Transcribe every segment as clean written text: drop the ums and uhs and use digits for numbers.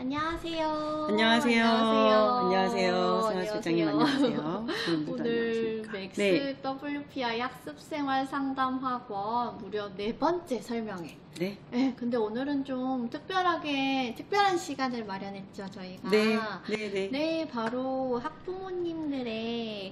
안녕하세요. 안녕하세요. 안녕하세요. 승아 실장님 안녕하세요. 오늘 맥스 네. WPI 학습생활 상담학원 무려 4번째 설명회. 네. 네, 근데 오늘은 좀 특별한 시간을 마련했죠, 저희가. 네. 네. 네. 네, 바로 학부모님들의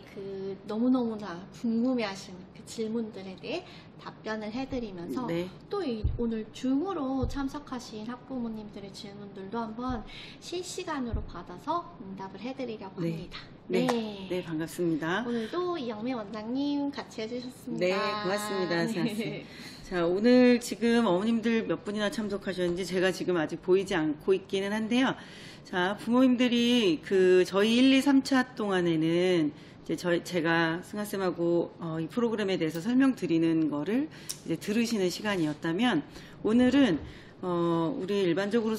너무너무나 궁금해하시는 그 질문들에 대해 답변을 해드리면서 네. 또 오늘 줌으로 참석하신 학부모님들의 질문들도 한번 실시간으로 받아서 응답을 해드리려고 네. 합니다. 네. 네, 반갑습니다. 오늘도 이영미 원장님 같이 해주셨습니다. 네, 고맙습니다. 네. 자, 오늘 지금 어머님들 몇 분이나 참석하셨는지 제가 지금 아직 보이지 않고 있기는 한데요. 자, 부모님들이 저희 1, 2, 3차 동안에는 이제 제가 승아쌤하고 이 프로그램에 대해서 설명드리는 거를 이제 들으시는 시간이었다면, 오늘은 우리 일반적으로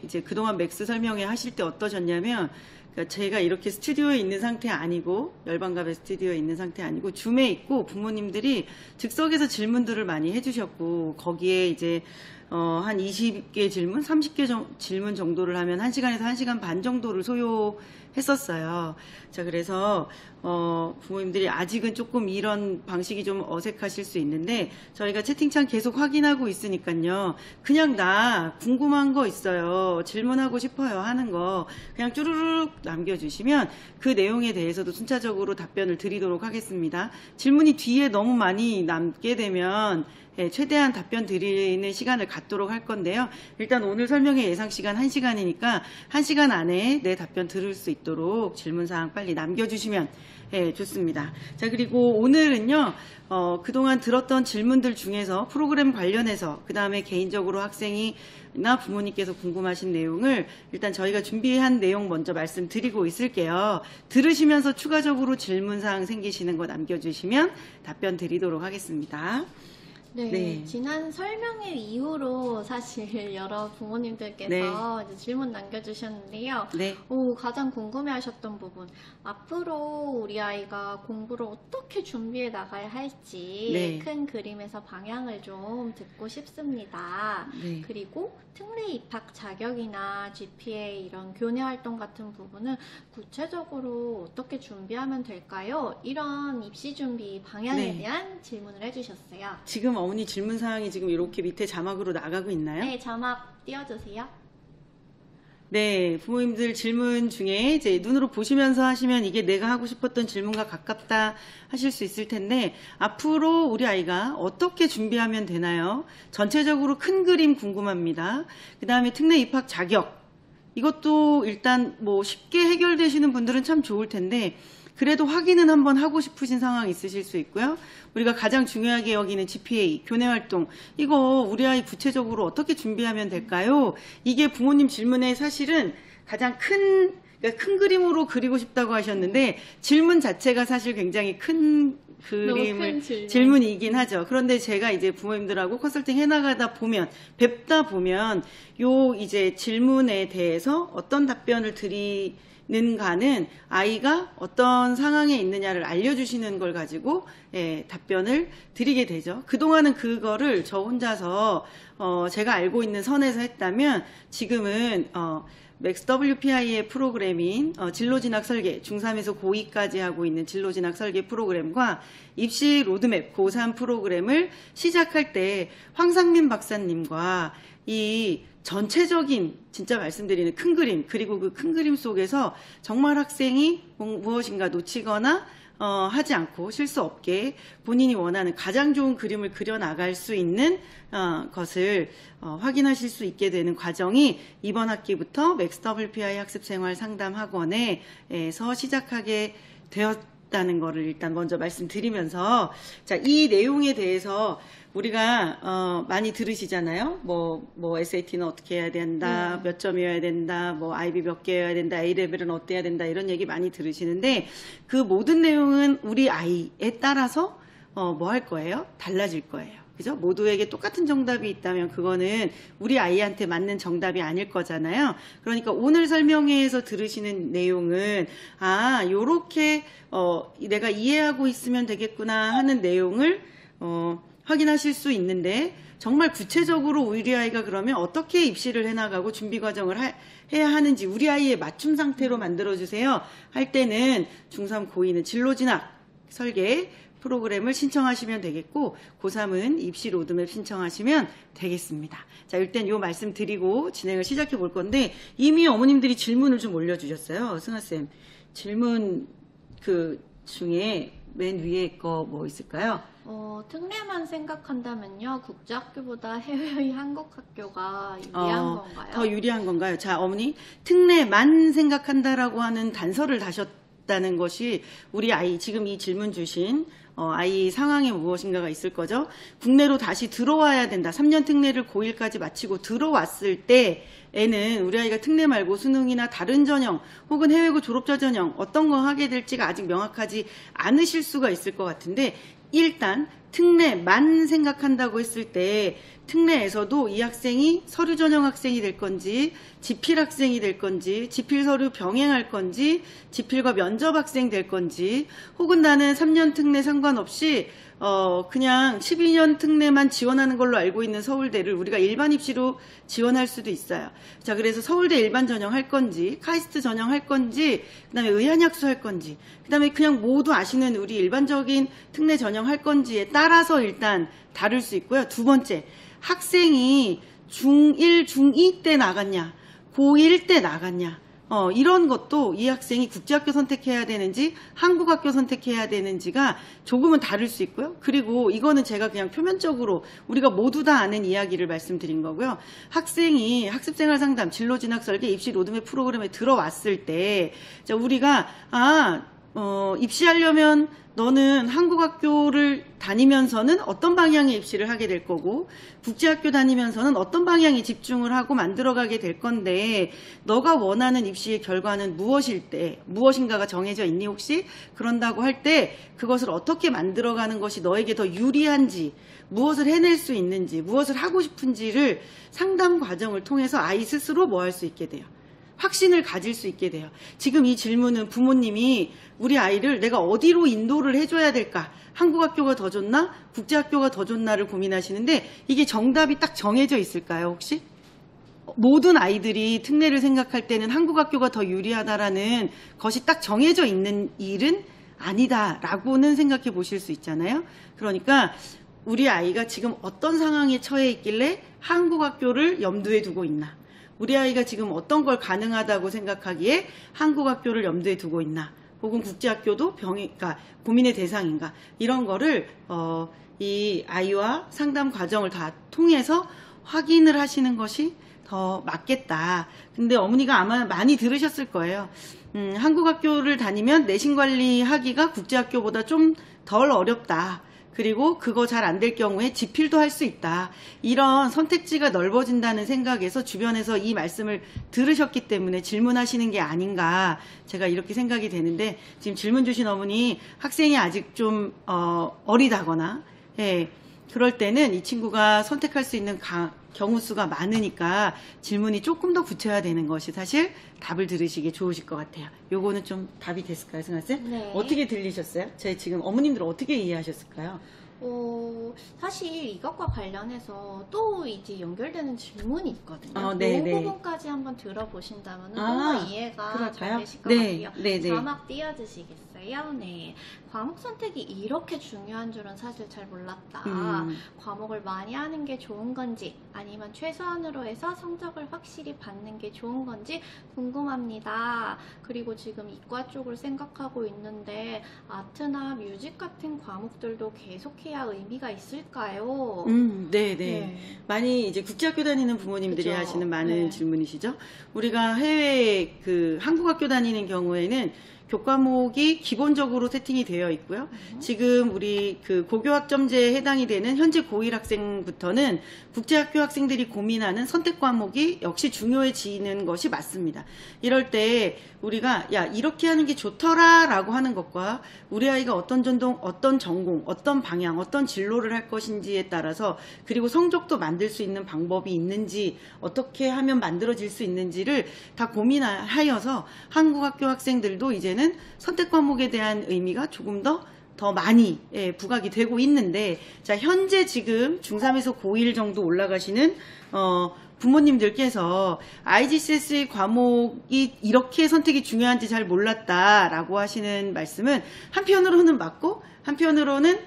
이제 그동안 맥스 설명회 하실 때 어떠셨냐면, 그러니까 제가 이렇게 스튜디오에 있는 상태 아니고, 열반갑의 스튜디오에 있는 상태 아니고 줌에 있고, 부모님들이 즉석에서 질문들을 많이 해주셨고, 거기에 이제 한 20개 질문, 30개 질문 정도를 하면 1시간에서 1시간 반 정도를 소요했었어요. 자, 그래서 부모님들이 아직은 조금 이런 방식이 좀 어색하실 수 있는데, 저희가 채팅창 계속 확인하고 있으니까요. 그냥 나 궁금한 거 있어요, 질문하고 싶어요 하는 거 그냥 쭈루룩 남겨주시면 그 내용에 대해서도 순차적으로 답변을 드리도록 하겠습니다. 질문이 뒤에 너무 많이 남게 되면 최대한 답변 드리는 시간을 갖도록 할 건데요. 일단 오늘 설명회 예상 시간 1시간이니까 1시간 안에 내 답변 들을 수 있도록 질문사항 빨리 남겨주시면 좋습니다. 자, 그리고 오늘은요, 그동안 들었던 질문들 중에서 프로그램 관련해서, 그 다음에 개인적으로 학생이나 부모님께서 궁금하신 내용을 일단 저희가 준비한 내용 먼저 말씀드리고 있을게요. 들으시면서 추가적으로 질문사항 생기시는 거 남겨주시면 답변 드리도록 하겠습니다. 네, 지난 설명회 이후로 사실 여러 부모님들께서 이제 질문 남겨주셨는데요. 네. 가장 궁금해하셨던 부분, 앞으로 우리 아이가 공부를 어떻게 준비해 나가야 할지 큰 그림에서 방향을 좀 듣고 싶습니다. 그리고 특례 입학 자격이나 GPA 이런 교내 활동 같은 부분은 구체적으로 어떻게 준비하면 될까요? 이런 입시 준비 방향에 대한 질문을 해주셨어요. 지금 어머니 질문 사항이 지금 이렇게 밑에 자막으로 나가고 있나요? 네, 자막 띄워주세요. 네, 부모님들 질문 중에 이제 눈으로 보시면서 하시면 이게 내가 하고 싶었던 질문과 가깝다 하실 수 있을 텐데, 앞으로 우리 아이가 어떻게 준비하면 되나요? 전체적으로 큰 그림 궁금합니다. 그 다음에 특례 입학 자격, 이것도 일단 뭐 쉽게 해결되시는 분들은 참 좋을 텐데, 그래도 확인은 한번 하고 싶으신 상황이 있으실 수 있고요. 우리가 가장 중요하게 여기는 GPA, 교내활동, 이거 우리 아이 구체적으로 어떻게 준비하면 될까요? 이게 부모님 질문에 사실은 가장 큰 그림으로 그리고 싶다고 하셨는데, 질문 자체가 사실 굉장히 큰 그림의 질문이긴 하죠. 그런데 제가 이제 부모님들하고 컨설팅 해나가다 보면, 뵙다 보면, 이제 질문에 대해서 어떤 답변을 드리는가는 아이가 어떤 상황에 있느냐를 알려주시는 걸 가지고 답변을 드리게 되죠. 그동안은 그거를 저 혼자서 제가 알고 있는 선에서 했다면, 지금은 맥스 WPI의 프로그램인 진로진학 설계, 중3에서 고2까지 하고 있는 진로진학 설계 프로그램과 입시 로드맵 고3 프로그램을 시작할 때 황상민 박사님과 이 전체적인, 진짜 말씀드리는 큰 그림, 그리고 그 큰 그림 속에서 정말 학생이 무엇인가 놓치거나 하지 않고 실수 없게 본인이 원하는 가장 좋은 그림을 그려나갈 수 있는 것을 확인하실 수 있게 되는 과정이 이번 학기부터 맥스 WPI 학습생활 상담학원에서 시작하게 되었다는 것을 일단 먼저 말씀드리면서, 자, 이 내용에 대해서 우리가 많이 들으시잖아요. 뭐 SAT는 어떻게 해야 된다, 몇 점이어야 된다, 뭐 IB 몇 개여야 된다, A레벨은 어때야 된다, 이런 얘기 많이 들으시는데, 그 모든 내용은 우리 아이에 따라서 뭐 할 거예요? 달라질 거예요. 그죠? 모두에게 똑같은 정답이 있다면 그거는 우리 아이한테 맞는 정답이 아닐 거잖아요. 그러니까 오늘 설명회에서 들으시는 내용은, 요렇게 내가 이해하고 있으면 되겠구나 하는 내용을 확인하실 수 있는데 정말 구체적으로 우리 아이가 그러면 어떻게 입시를 해나가고 준비 과정을 해야 하는지 우리 아이의 맞춤 상태로 만들어주세요 할 때는 중3, 고2는 진로진학 설계 프로그램을 신청하시면 되겠고 고3은 입시 로드맵 신청하시면 되겠습니다. 자, 일단 요 말씀 드리고 진행을 시작해 볼 건데 이미 어머님들이 질문을 좀 올려주셨어요. 승아쌤 질문 중에 맨 위에 거 뭐 있을까요? 특례만 생각한다면요. 국제학교보다 해외의 한국학교가 유리한 건가요? 더 유리한 건가요? 자, 어머니 특례만 생각한다라고 하는 단서를 다셨다는 것이 우리 아이 지금 이 질문 주신 아이 상황에 무엇인가가 있을 거죠. 국내로 다시 들어와야 된다. 3년 특례를 고1까지 마치고 들어왔을 때 애는 우리 아이가 특례 말고 수능이나 다른 전형 혹은 해외고 졸업자 전형 어떤 거 하게 될지가 아직 명확하지 않으실 수가 있을 것 같은데 일단 특례만 생각한다고 했을 때 특례에서도 이 학생이 서류 전형 학생이 될 건지 지필 학생이 될 건지 지필 서류 병행할 건지 지필과 면접 학생 될 건지 혹은 나는 3년 특례 상관없이 그냥 12년 특례만 지원하는 걸로 알고 있는 서울대를 우리가 일반 입시로 지원할 수도 있어요. 자, 그래서 서울대 일반 전형 할 건지 카이스트 전형 할 건지 그다음에 의한약수 할 건지 그다음에 그냥 모두 아시는 우리 일반적인 특례 전형 할 건지에 따라서 일단 다를 수 있고요. 두 번째, 학생이 중1, 중2 때 나갔냐 고1 때 나갔냐 이런 것도 이 학생이 국제학교 선택해야 되는지 한국학교 선택해야 되는지가 조금은 다를 수 있고요. 그리고 이거는 제가 그냥 표면적으로 우리가 모두 다 아는 이야기를 말씀드린 거고요. 학생이 학습생활 상담, 진로진학 설계, 입시 로드맵 프로그램에 들어왔을 때 우리가 입시하려면 너는 한국학교를 다니면서는 어떤 방향의 입시를 하게 될 거고 국제학교 다니면서는 어떤 방향에 집중을 하고 만들어가게 될 건데 너가 원하는 입시의 결과는 무엇인가가 정해져 있니 혹시? 그런다고 할 때 그것을 어떻게 만들어가는 것이 너에게 더 유리한지 무엇을 해낼 수 있는지 무엇을 하고 싶은지를 상담 과정을 통해서 아이 스스로 뭐 할 수 있게 돼요. 확신을 가질 수 있게 돼요. 지금 이 질문은 부모님이 우리 아이를 내가 어디로 인도를 해줘야 될까? 한국학교가 더 좋나? 국제학교가 더 좋나를 고민하시는데 이게 정답이 딱 정해져 있을까요, 혹시? 모든 아이들이 특례를 생각할 때는 한국학교가 더 유리하다라는 것이 딱 정해져 있는 일은 아니다라고는 생각해 보실 수 있잖아요. 그러니까 우리 아이가 지금 어떤 상황에 처해 있길래 한국학교를 염두에 두고 있나? 우리 아이가 지금 어떤 걸 가능하다고 생각하기에 한국학교를 염두에 두고 있나 혹은 국제학교도 그러니까 고민의 대상인가 이런 거를 이 아이와 상담 과정을 다 통해서 확인을 하시는 것이 더 맞겠다. 근데 어머니가 아마 많이 들으셨을 거예요. 한국학교를 다니면 내신 관리하기가 국제학교보다 좀 덜 어렵다. 그리고 그거 잘 안 될 경우에 지필도 할 수 있다. 이런 선택지가 넓어진다는 생각에서 주변에서 이 말씀을 들으셨기 때문에 질문하시는 게 아닌가 제가 이렇게 생각이 되는데 지금 질문 주신 어머니 학생이 아직 좀 어리다거나 그럴 때는 이 친구가 선택할 수 있는 경우 수가 많으니까 질문이 조금 더 구체화되는 것이 사실 답을 들으시기에 좋으실 것 같아요. 요거는 좀 답이 됐을까요, 승아쌤? 네. 어떻게 들리셨어요? 저희 지금 어머님들 어떻게 이해하셨을까요? 사실 이것과 관련해서 또 이제 연결되는 질문이 있거든요. 네, 그 부분까지 한번 들어보신다면 더 이해가 잘 되실 것 같아요. 네. 자막 띄워주시겠어요? 네. 과목 선택이 이렇게 중요한 줄은 사실 잘 몰랐다. 과목을 많이 하는 게 좋은 건지 아니면 최소한으로 해서 성적을 확실히 받는 게 좋은 건지 궁금합니다. 그리고 지금 이과 쪽을 생각하고 있는데 아트나 뮤직 같은 과목들도 계속해야 의미가 있을까요? 네. 많이 이제 국제학교 다니는 부모님들이 그쵸? 하시는 많은 질문이시죠. 우리가 해외 한국학교 다니는 경우에는 교과목이 기본적으로 세팅이 되어 있고요. 지금 우리 고교학점제에 해당이 되는 현재 고1 학생부터는 국제학교 학생들이 고민하는 선택 과목이 역시 중요해지는 것이 맞습니다. 이럴 때 우리가 이렇게 하는 게 좋더라 라고 하는 것과 우리 아이가 어떤 전공, 어떤 방향, 어떤 진로를 할 것인지에 따라서 그리고 성적도 만들 수 있는 방법이 있는지 어떻게 하면 만들어질 수 있는지를 다 고민하여서 한국학교 학생들도 이제는 선택 과목에 대한 의미가 조금 더 더 많이 부각이 되고 있는데, 자, 현재 지금 중3에서 고1 정도 올라가시는 부모님들께서 IGCSE 과목이 이렇게 선택이 중요한지 잘 몰랐다라고 하시는 말씀은 한편으로는 맞고 한편으로는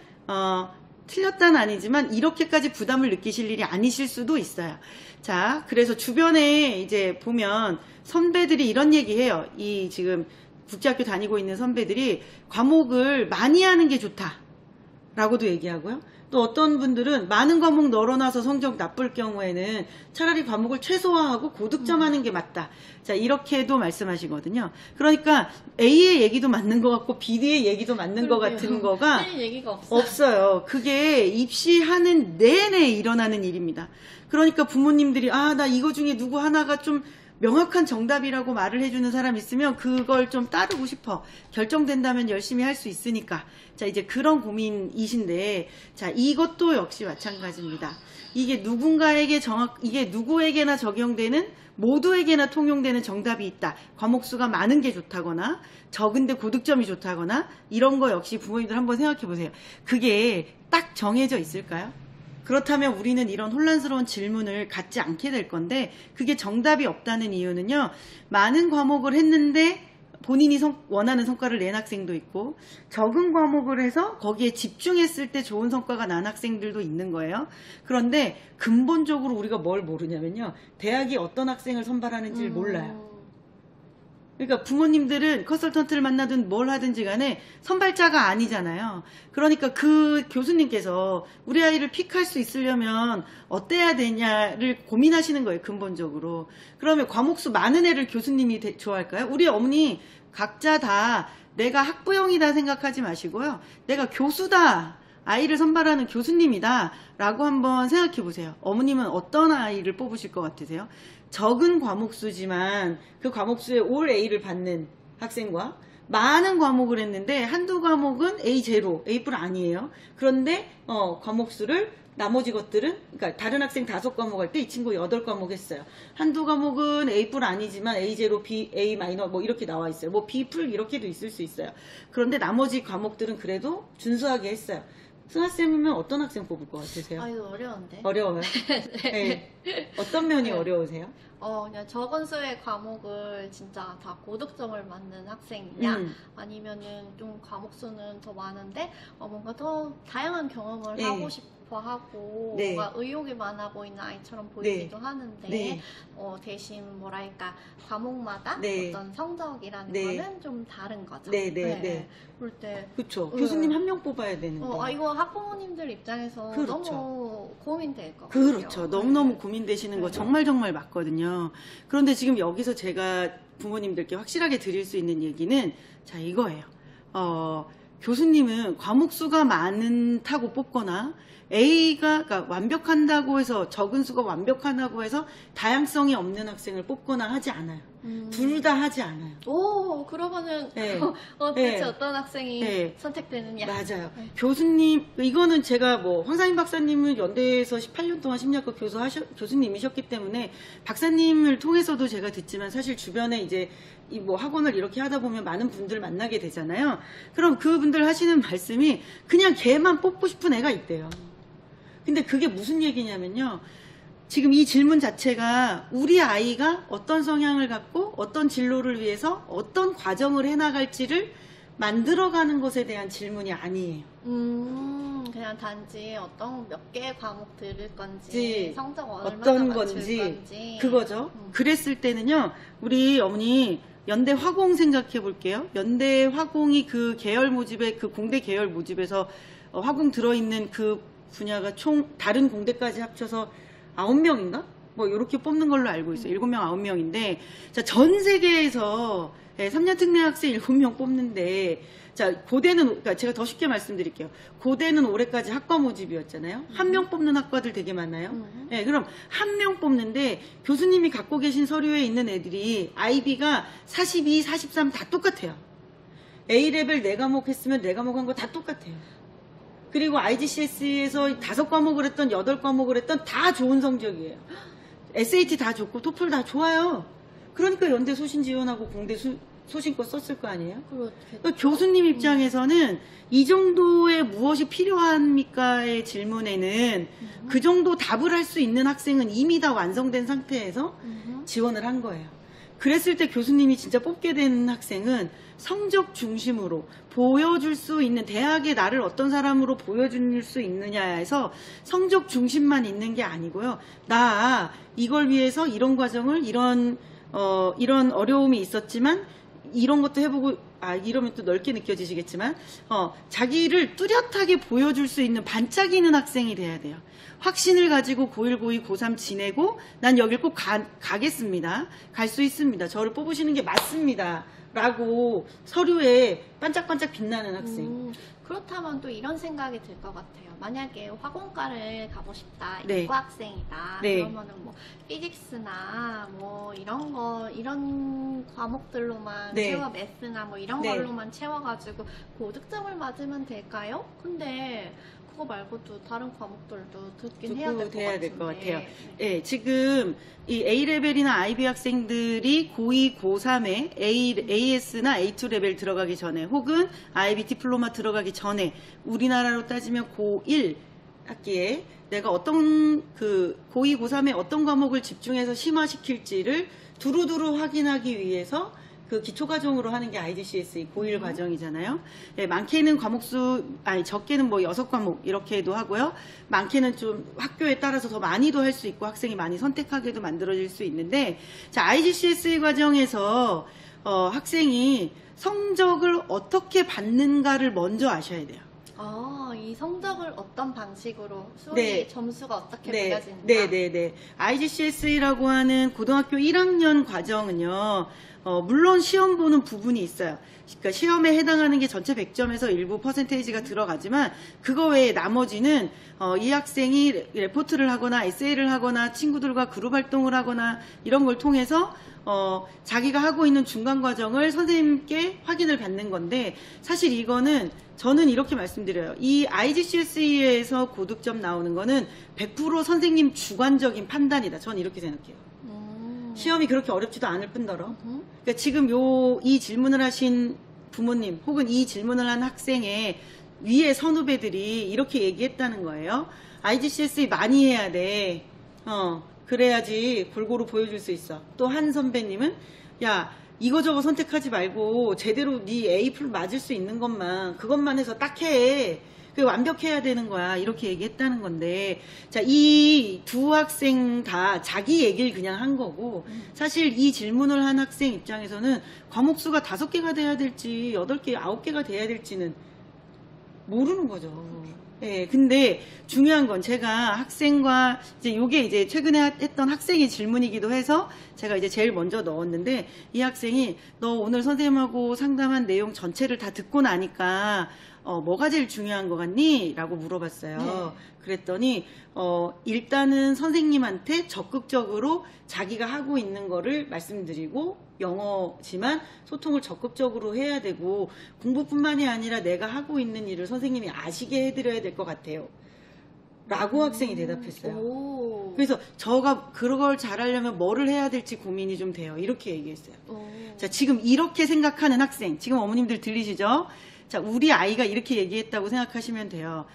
틀렸다는 아니지만 이렇게까지 부담을 느끼실 일이 아니실 수도 있어요. 자, 그래서 주변에 이제 보면 선배들이 이런 얘기해요. 이 지금 국제학교 다니고 있는 선배들이 과목을 많이 하는 게 좋다라고도 얘기하고요. 또 어떤 분들은 많은 과목 널어놔서 성적 나쁠 경우에는 차라리 과목을 최소화하고 고득점하는 게 맞다. 자, 이렇게도 말씀하시거든요. 그러니까 A의 얘기도 맞는 것 같고 B의 얘기도 맞는 것 같은 거가 얘기가 없어요. 그게 입시하는 내내 일어나는 일입니다. 그러니까 부모님들이 나 이거 중에 누구 하나가 좀 명확한 정답이라고 말을 해주는 사람 있으면 그걸 좀 따르고 싶어. 결정된다면 열심히 할 수 있으니까. 자, 이제 그런 고민이신데, 자, 이것도 역시 마찬가지입니다. 이게 이게 누구에게나 적용되는, 모두에게나 통용되는 정답이 있다. 과목 수가 많은 게 좋다거나, 적은데 고득점이 좋다거나, 이런 거 역시 부모님들 한번 생각해 보세요. 그게 딱 정해져 있을까요? 그렇다면 우리는 이런 혼란스러운 질문을 갖지 않게 될 건데, 그게 정답이 없다는 이유는요, 많은 과목을 했는데 본인이 원하는 성과를 낸 학생도 있고, 적은 과목을 해서 거기에 집중했을 때 좋은 성과가 난 학생들도 있는 거예요. 그런데 근본적으로 우리가 뭘 모르냐면요, 대학이 어떤 학생을 선발하는지를 몰라요. 그러니까 부모님들은 컨설턴트를 만나든 뭘 하든지 간에 선발자가 아니잖아요. 그러니까 그 교수님께서 우리 아이를 픽할 수 있으려면 어때야 되냐를 고민하시는 거예요, 근본적으로. 그러면 과목수 많은 애를 교수님이 좋아할까요? 우리 어머니 각자 다 내가 학부형이다 생각하지 마시고요. 내가 교수다. 아이를 선발하는 교수님이다 라고 한번 생각해 보세요. 어머님은 어떤 아이를 뽑으실 것 같으세요? 적은 과목수지만 그 과목수에 올 A를 받는 학생과 많은 과목을 했는데 한두 과목은 A0, A+ 아니에요. 그런데 과목수를 나머지 것들은, 그러니까 다른 학생 5과목 할 때 이 친구 8과목 했어요. 한두 과목은 A+ 아니지만 A0, B, A- 뭐 이렇게 나와 있어요. 뭐 B+ 이렇게도 있을 수 있어요. 그런데 나머지 과목들은 그래도 준수하게 했어요. 승아쌤이면 어떤 학생 뽑을 것 같으세요? 이거 어려운데. 어려워요? 네. 어떤 면이 어려우세요? 그냥 적은 수의 과목을 진짜 다 고득점을 맞는 학생이냐, 아니면은 좀 과목 수는 더 많은데, 뭔가 더 다양한 경험을 하고 싶어 하고, 뭔가 의욕이 많아 보이는 아이처럼 보이기도 하는데, 대신 뭐랄까, 과목마다 어떤 성적이라는 거는 좀 다른 거죠. 그럴 때. 그쵸. 교수님 한 명 뽑아야 되는데. 이거 학부모님들 입장에서 너무 고민될 것 같아요. 그렇죠. 너무너무 고민되시는 거 정말 많거든요. 그런데 지금 여기서 제가 부모님들께 확실하게 드릴 수 있는 얘기는, 자, 이거예요. 교수님은 과목 수가 많다고 뽑거나, 그러니까 완벽한다고 해서, 적은 수가 완벽하다고 해서 다양성이 없는 학생을 뽑거나 하지 않아요. 둘 다 하지 않아요. 그러면은 대체 어떤 학생이 선택되느냐. 맞아요. 교수님, 이거는 제가 황상인 박사님은 연대에서 18년 동안 심리학과 교수님이셨기 때문에 박사님을 통해서도 제가 듣지만, 사실 주변에 이제 학원을 이렇게 하다 보면 많은 분들 만나게 되잖아요. 그럼 그분들 하시는 말씀이 그냥 걔만 뽑고 싶은 애가 있대요. 근데 그게 무슨 얘기냐면요, 지금 이 질문 자체가 우리 아이가 어떤 성향을 갖고 어떤 진로를 위해서 어떤 과정을 해나갈지를 만들어가는 것에 대한 질문이 아니에요. 그냥 단지 어떤 몇 개의 과목 들을 건지, 성적 얼마나 어떤 맞출 건지 그거죠. 그랬을 때는요, 우리 어머니 연대 화공 생각해 볼게요. 연대 화공이 그 계열 모집에, 그 공대 계열 모집에서 화공 들어있는 그 분야가 총 다른 공대까지 합쳐서 9명인가? 이렇게 뽑는 걸로 알고 있어요. 7명, 9명인데, 자, 전 세계에서 3년 특례 학생 7명 뽑는데, 자, 고대는, 그러니까 제가 더 쉽게 말씀드릴게요. 고대는 올해까지 학과 모집이었잖아요. 한 명 뽑는 학과들 되게 많아요. 그럼 한 명 뽑는데, 교수님이 갖고 계신 서류에 있는 애들이 IB가 42, 43 다 똑같아요. A레벨 4과목 했으면 4과목 한 거 다 똑같아요. 그리고 IGCSE에서 5과목을 했던 8과목을 했던 다 좋은 성적이에요. SAT 다 좋고 토플 다 좋아요. 그러니까 연대 소신 지원하고 공대 소신껏 썼을 거 아니에요? 그렇겠죠. 그러니까 교수님 입장에서는 이 정도의 무엇이 필요합니까의 질문에는 그 정도 답을 할 수 있는 학생은 이미 다 완성된 상태에서 지원을 한 거예요. 그랬을 때 교수님이 진짜 뽑게 된 학생은 성적 중심으로 보여줄 수 있는, 대학에 나를 어떤 사람으로 보여줄 수 있느냐에서 성적 중심만 있는 게 아니고요. 나 이걸 위해서 이런 과정을 이런 어려움이 있었지만 이런 것도 해보고, 이러면 또 넓게 느껴지시겠지만 자기를 뚜렷하게 보여줄 수 있는 반짝이는 학생이 돼야 돼요. 확신을 가지고 고1, 고2, 고3 지내고 난 여길 꼭 가겠습니다. 갈 수 있습니다. 저를 뽑으시는 게 맞습니다. 라고 서류에 반짝반짝 빛나는 학생. 그렇다면 또 이런 생각이 들 것 같아요. 만약에 화공과를 가고 싶다, 네. 이과 학생이다. 네. 그러면은 뭐 피직스나 뭐 이런 과목들로만 네. 채워, 매스나 뭐 이런 네. 걸로만 채워가지고 고득점을 맞으면 될까요? 근데 그거 말고도 다른 과목들도 듣긴 해야 될 것 같은데. 네, 지금 이 A레벨이나 IB 학생들이 고2, 고3에 AS나 A2 레벨 들어가기 전에 혹은 IB 디플로마 들어가기 전에 우리나라로 따지면 고1 학기에 내가 어떤 고2, 고3에 어떤 과목을 집중해서 심화시킬지를 두루두루 확인하기 위해서 그 기초과정으로 하는 게 IGCSE 고1 과정이잖아요. 네, 많게는 적게는 뭐 6과목 이렇게도 하고요. 많게는 좀 학교에 따라서 더 많이도 할 수 있고 학생이 많이 선택하게도 만들어질 수 있는데, 자, IGCSE 과정에서 학생이 성적을 어떻게 받는가를 먼저 아셔야 돼요. 이 성적을 어떤 방식으로, 네. 점수가 어떻게 네. 매겨지는가? 네네네. IGCSE라고 하는 고등학교 1학년 과정은요, 물론 시험 보는 부분이 있어요. 그러니까 시험에 해당하는 게 전체 100점에서 일부 퍼센테이지가 들어가지만 그거 외에 나머지는 이 학생이 레포트를 하거나 에세이를 하거나 친구들과 그룹 활동을 하거나 이런 걸 통해서 자기가 하고 있는 중간 과정을 선생님께 확인을 받는 건데, 사실 이거는 저는 이렇게 말씀드려요. 이 IGCSE에서 고득점 나오는 거는 100% 선생님 주관적인 판단이다. 저는 이렇게 생각해요. 시험이 그렇게 어렵지도 않을 뿐더러. 그러니까 지금 이 질문을 하신 부모님 혹은 이 질문을 한 학생의 위에 선후배들이 이렇게 얘기했다는 거예요. IGCSE 많이 해야 돼. 그래야지 골고루 보여줄 수 있어. 또 한 선배님은 야, 이거저거 선택하지 말고 제대로 네 A+ 맞을 수 있는 그것만 해서 딱 해. 완벽해야 되는 거야. 이렇게 얘기했다는 건데, 자, 이 두 학생 다 자기 얘기를 그냥 한 거고, 사실 이 질문을 한 학생 입장에서는 과목 수가 5개가 돼야 될지 8개, 9개가 돼야 될지는 모르는 거죠. 네, 근데 중요한 건 제가 학생과 요게 이제 최근에 했던 학생의 질문이기도 해서 제가 이제 제일 먼저 넣었는데, 이 학생이 너 오늘 선생님하고 상담한 내용 전체를 다 듣고 나니까 뭐가 제일 중요한 것 같니? 라고 물어봤어요. 네. 그랬더니 일단은 선생님한테 적극적으로 자기가 하고 있는 거를 말씀드리고, 영어지만 소통을 적극적으로 해야 되고, 공부뿐만이 아니라 내가 하고 있는 일을 선생님이 아시게 해드려야 될 것 같아요. 라고 학생이 대답했어요. 그래서 저가 그걸 잘하려면 뭐를 해야 될지 고민이 좀 돼요. 이렇게 얘기했어요. 자, 지금 이렇게 생각하는 학생, 지금 어머님들 들리시죠? 자, 우리 아이가 이렇게 얘기했다고 생각하시면 돼요.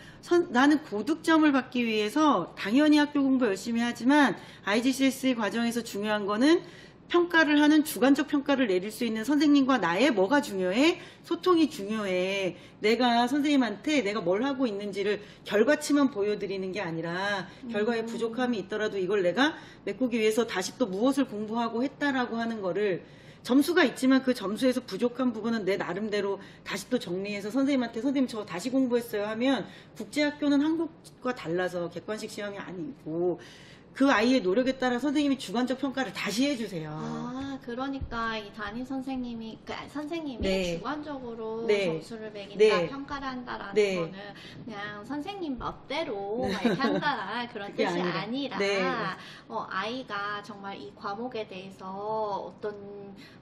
나는 고득점을 받기 위해서 당연히 학교 공부 열심히 하지만 IGCSE 과정에서 중요한 거는 평가를 하는 주관적 평가를 내릴 수 있는 선생님과 나의 뭐가 중요해? 소통이 중요해. 내가 선생님한테 내가 뭘 하고 있는지를 결과치만 보여드리는 게 아니라 결과에 부족함이 있더라도 이걸 내가 메꾸기 위해서 다시 또 무엇을 공부하고 했다라고 하는 거를, 점수가 있지만 그 점수에서 부족한 부분은 내 나름대로 다시 또 정리해서 선생님한테 선생님 저 다시 공부했어요 하면, 국제학교는 한국과 달라서 객관식 시험이 아니고 그 아이의 노력에 따라 선생님이 주관적 평가를 다시 해주세요. 그러니까 이 담임 선생님이 네. 주관적으로 네. 점수를 매긴다, 네. 평가를 한다라는 네. 거는 그냥 선생님 멋대로 이렇게 한다 그런 뜻이 아니라 네. 아이가 정말 이 과목에 대해서 어떤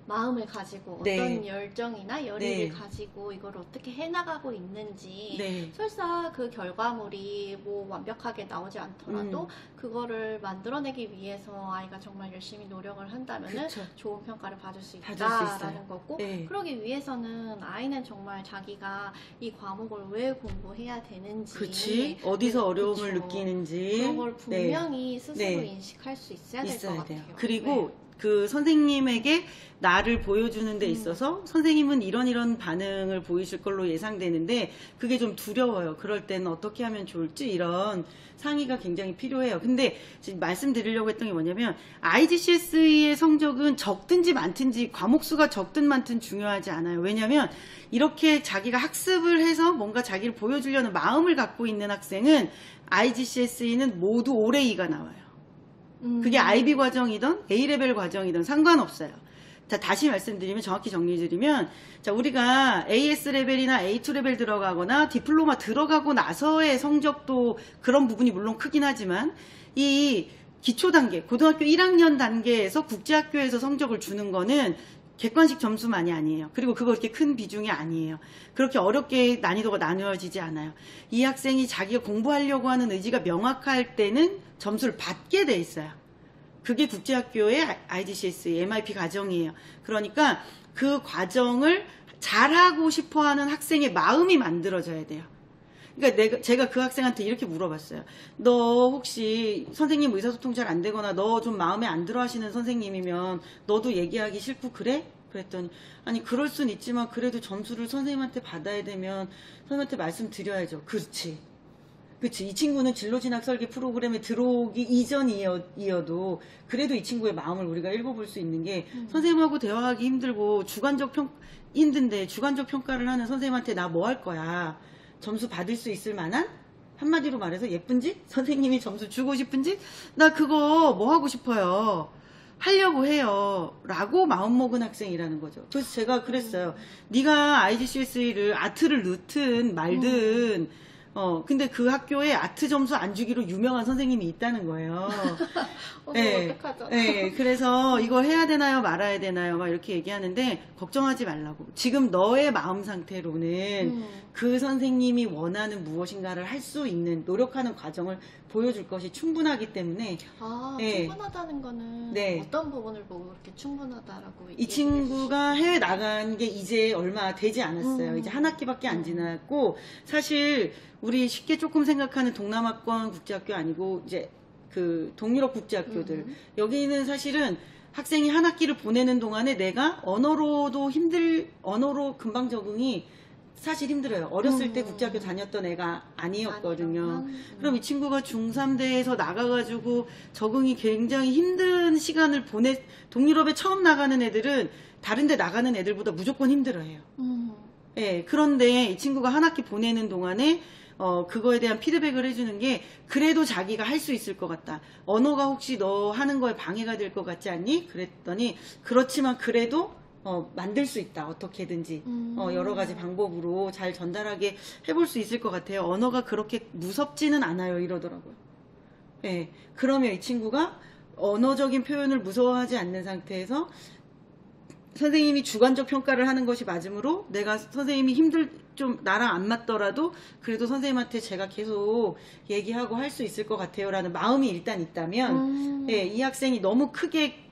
마음을 가지고 네. 어떤 열정이나 열의를 네. 가지고 이걸 어떻게 해나가고 있는지 네. 설사 그 결과물이 뭐 완벽하게 나오지 않더라도 그거를 만들어내기 위해서 아이가 정말 열심히 노력을 한다면은 그쵸. 좋은 평가를 받을 수 받을 수 있다라는 있어요. 거고 네. 그러기 위해서는 아이는 정말 자기가 이 과목을 왜 공부해야 되는지 그치? 어디서 어려움을 그쵸. 느끼는지 그런 걸 분명히 스스로 네. 인식할 수 있어야 될 것 있어야 같아요. 돼요. 그리고 그 선생님에게 나를 보여주는 데 있어서 선생님은 이런 반응을 보이실 걸로 예상되는데 그게 좀 두려워요. 그럴 때는 어떻게 하면 좋을지 이런 상의가 굉장히 필요해요. 근데 지금 말씀드리려고 했던 게 뭐냐면 IGCSE의 성적은 적든지 많든지 과목 수가 적든 많든 중요하지 않아요. 왜냐면 이렇게 자기가 학습을 해서 뭔가 자기를 보여주려는 마음을 갖고 있는 학생은 IGCSE는 모두 올해 2가 나와요. 그게 IB 과정이든 A레벨 과정이든 상관없어요. 자, 다시 말씀드리면, 정확히 정리드리면, 자, 우리가 AS 레벨이나 A2 레벨 들어가거나 디플로마 들어가고 나서의 성적도 그런 부분이 물론 크긴 하지만, 이 기초 단계, 고등학교 1학년 단계에서 국제학교에서 성적을 주는 거는 객관식 점수만이 아니에요. 그리고 그거 그렇게 큰 비중이 아니에요. 그렇게 어렵게 난이도가 나누어지지 않아요. 이 학생이 자기가 공부하려고 하는 의지가 명확할 때는 점수를 받게 돼 있어요. 그게 국제학교의 IGCSE, MIP 과정이에요. 그러니까 그 과정을 잘하고 싶어하는 학생의 마음이 만들어져야 돼요. 그러니까 제가 그 학생한테 이렇게 물어봤어요. 너 혹시 선생님 의사소통 잘 안 되거나 너 좀 마음에 안 들어 하시는 선생님이면 너도 얘기하기 싫고 그래? 그랬더니 아니 그럴 순 있지만 그래도 점수를 선생님한테 받아야 되면 선생님한테 말씀드려야죠. 그렇지. 이 친구는 진로진학 설계 프로그램에 들어오기 이전이어도 그래도 이 친구의 마음을 우리가 읽어볼 수 있는 게 선생님하고 대화하기 힘들고 힘든데 주관적 평가를 하는 선생님한테 나 뭐 할 거야. 점수 받을 수 있을 만한? 한마디로 말해서 예쁜지? 선생님이 점수 주고 싶은지? 나 그거 뭐 하고 싶어요. 하려고 해요. 라고 마음먹은 학생이라는 거죠. 그래서 제가 그랬어요. 네가 IGCSE를 아트를 넣든 말든 근데 그 학교에 아트 점수 안 주기로 유명한 선생님이 있다는 거예요. 어떡하죠? 네, 그래서 이걸 해야 되나요, 말아야 되나요, 막 이렇게 얘기하는데 걱정하지 말라고. 지금 너의 마음 상태로는 그 선생님이 원하는 무엇인가를 할 수 있는 노력하는 과정을 보여줄 것이 충분하기 때문에. 충분하다는 거는 어떤 부분을 보고 그렇게 충분하다라고 이 친구가 해외 나간 게 이제 얼마 되지 않았어요. 이제 한 학기밖에 안 지났고 사실 우리 쉽게 조금 생각하는 동남아권 국제학교 아니고 이제 그 동유럽 국제학교들 여기는 사실은 학생이 한 학기를 보내는 동안에 내가 언어로 금방 적응이 사실 힘들어요. 어렸을 때 국제학교 다녔던 애가 아니었거든요. 그럼 이 친구가 중3대에서 나가가지고 적응이 굉장히 힘든 시간을 동유럽에 처음 나가는 애들은 다른 데 나가는 애들보다 무조건 힘들어해요. 네, 그런데 이 친구가 한 학기 보내는 동안에 그거에 대한 피드백을 해주는 게 그래도 자기가 할 수 있을 것 같다. 언어가 혹시 너 하는 거에 방해가 될 것 같지 않니? 그랬더니 그렇지만 그래도 만들 수 있다. 어떻게든지 여러 가지 방법으로 잘 전달하게 해볼 수 있을 것 같아요. 언어가 그렇게 무섭지는 않아요. 이러더라고요. 네, 그러면 이 친구가 언어적인 표현을 무서워하지 않는 상태에서 선생님이 주관적 평가를 하는 것이 맞으므로 내가 선생님이 좀 나랑 안 맞더라도 그래도 선생님한테 제가 계속 얘기하고 할 수 있을 것 같아요 라는 마음이 일단 있다면 이 학생이 너무 크게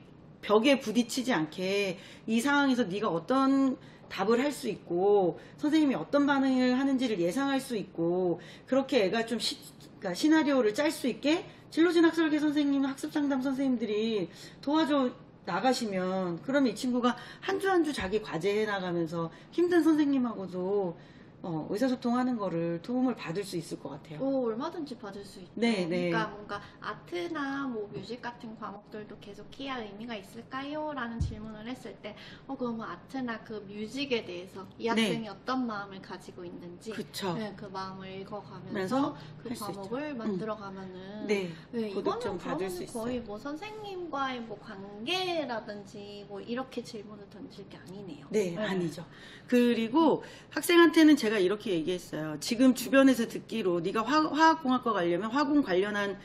벽에 부딪히지 않게 이 상황에서 네가 어떤 답을 할 수 있고 선생님이 어떤 반응을 하는지를 예상할 수 있고 그렇게 애가 좀 그러니까 시나리오를 짤 수 있게 진로진학 설계 선생님, 학습상담 선생님들이 도와줘 나가시면 그러면 이 친구가 한 주 한 주 자기 과제 해나가면서 힘든 선생님하고도 의사소통하는 거를 도움을 받을 수 있을 것 같아요. 얼마든지 받을 수 있죠. 네. 그러니까 뭔가 아트나 뭐 뮤직 같은 과목들도 계속 해야 의미가 있을까요? 라는 질문을 했을 때 그러면 아트나 그 뮤직에 대해서 이 학생이 어떤 마음을 가지고 있는지 그 마음을 읽어가면서 그 과목을 만들어가면은 이거는 받을 수 있어요. 거의 뭐 선생님과의 뭐 관계라든지 뭐 이렇게 질문을 던질 게 아니네요. 네, 아니죠. 그리고 학생한테는 제가 이렇게 얘기했어요. 지금 주변에서 듣기로 네가 화학공학과 가려면 화공 관련한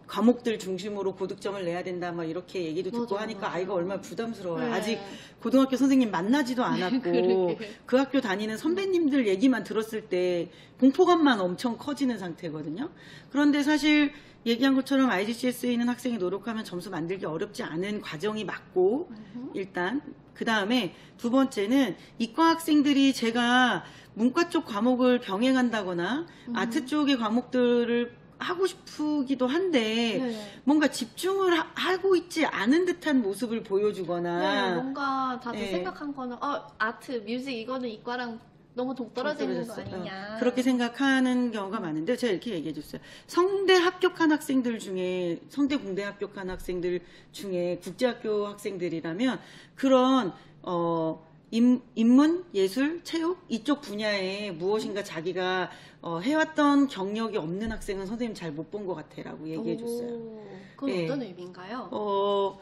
과목들 중심으로 고득점을 내야 된다, 막 이렇게 얘기도 듣고 하니까 맞아요. 아이가 얼마나 부담스러워요. 네. 아직 고등학교 선생님 만나지도 않았고 그 학교 다니는 선배님들 얘기만 들었을 때 공포감만 엄청 커지는 상태거든요. 그런데 사실 얘기한 것처럼 IGCSE 있는 학생이 노력하면 점수 만들기 어렵지 않은 과정이 맞고, 일단 그 다음에 두 번째는 이과 학생들이 제가 문과 쪽 과목을 병행한다거나 아트 쪽의 과목들을 하고 싶기도 한데 네. 뭔가 집중을 하고 있지 않은 듯한 모습을 보여주거나, 네, 뭔가 다들 네. 생각한 거는 아트, 뮤직 이거는 이과랑 너무 동떨어지는 거 아니냐. 그렇게 생각하는 경우가 많은데 제가 이렇게 얘기해 줬어요. 성대 합격한 학생들 중에, 성대 공대 합격한 학생들 중에 국제학교 학생들이라면 그런 인문, 예술, 체육 이쪽 분야에 무엇인가 자기가 해왔던 경력이 없는 학생은 선생님 잘 못 본 것 같아라고 얘기해 줬어요. 그건 네. 어떤 의미인가요?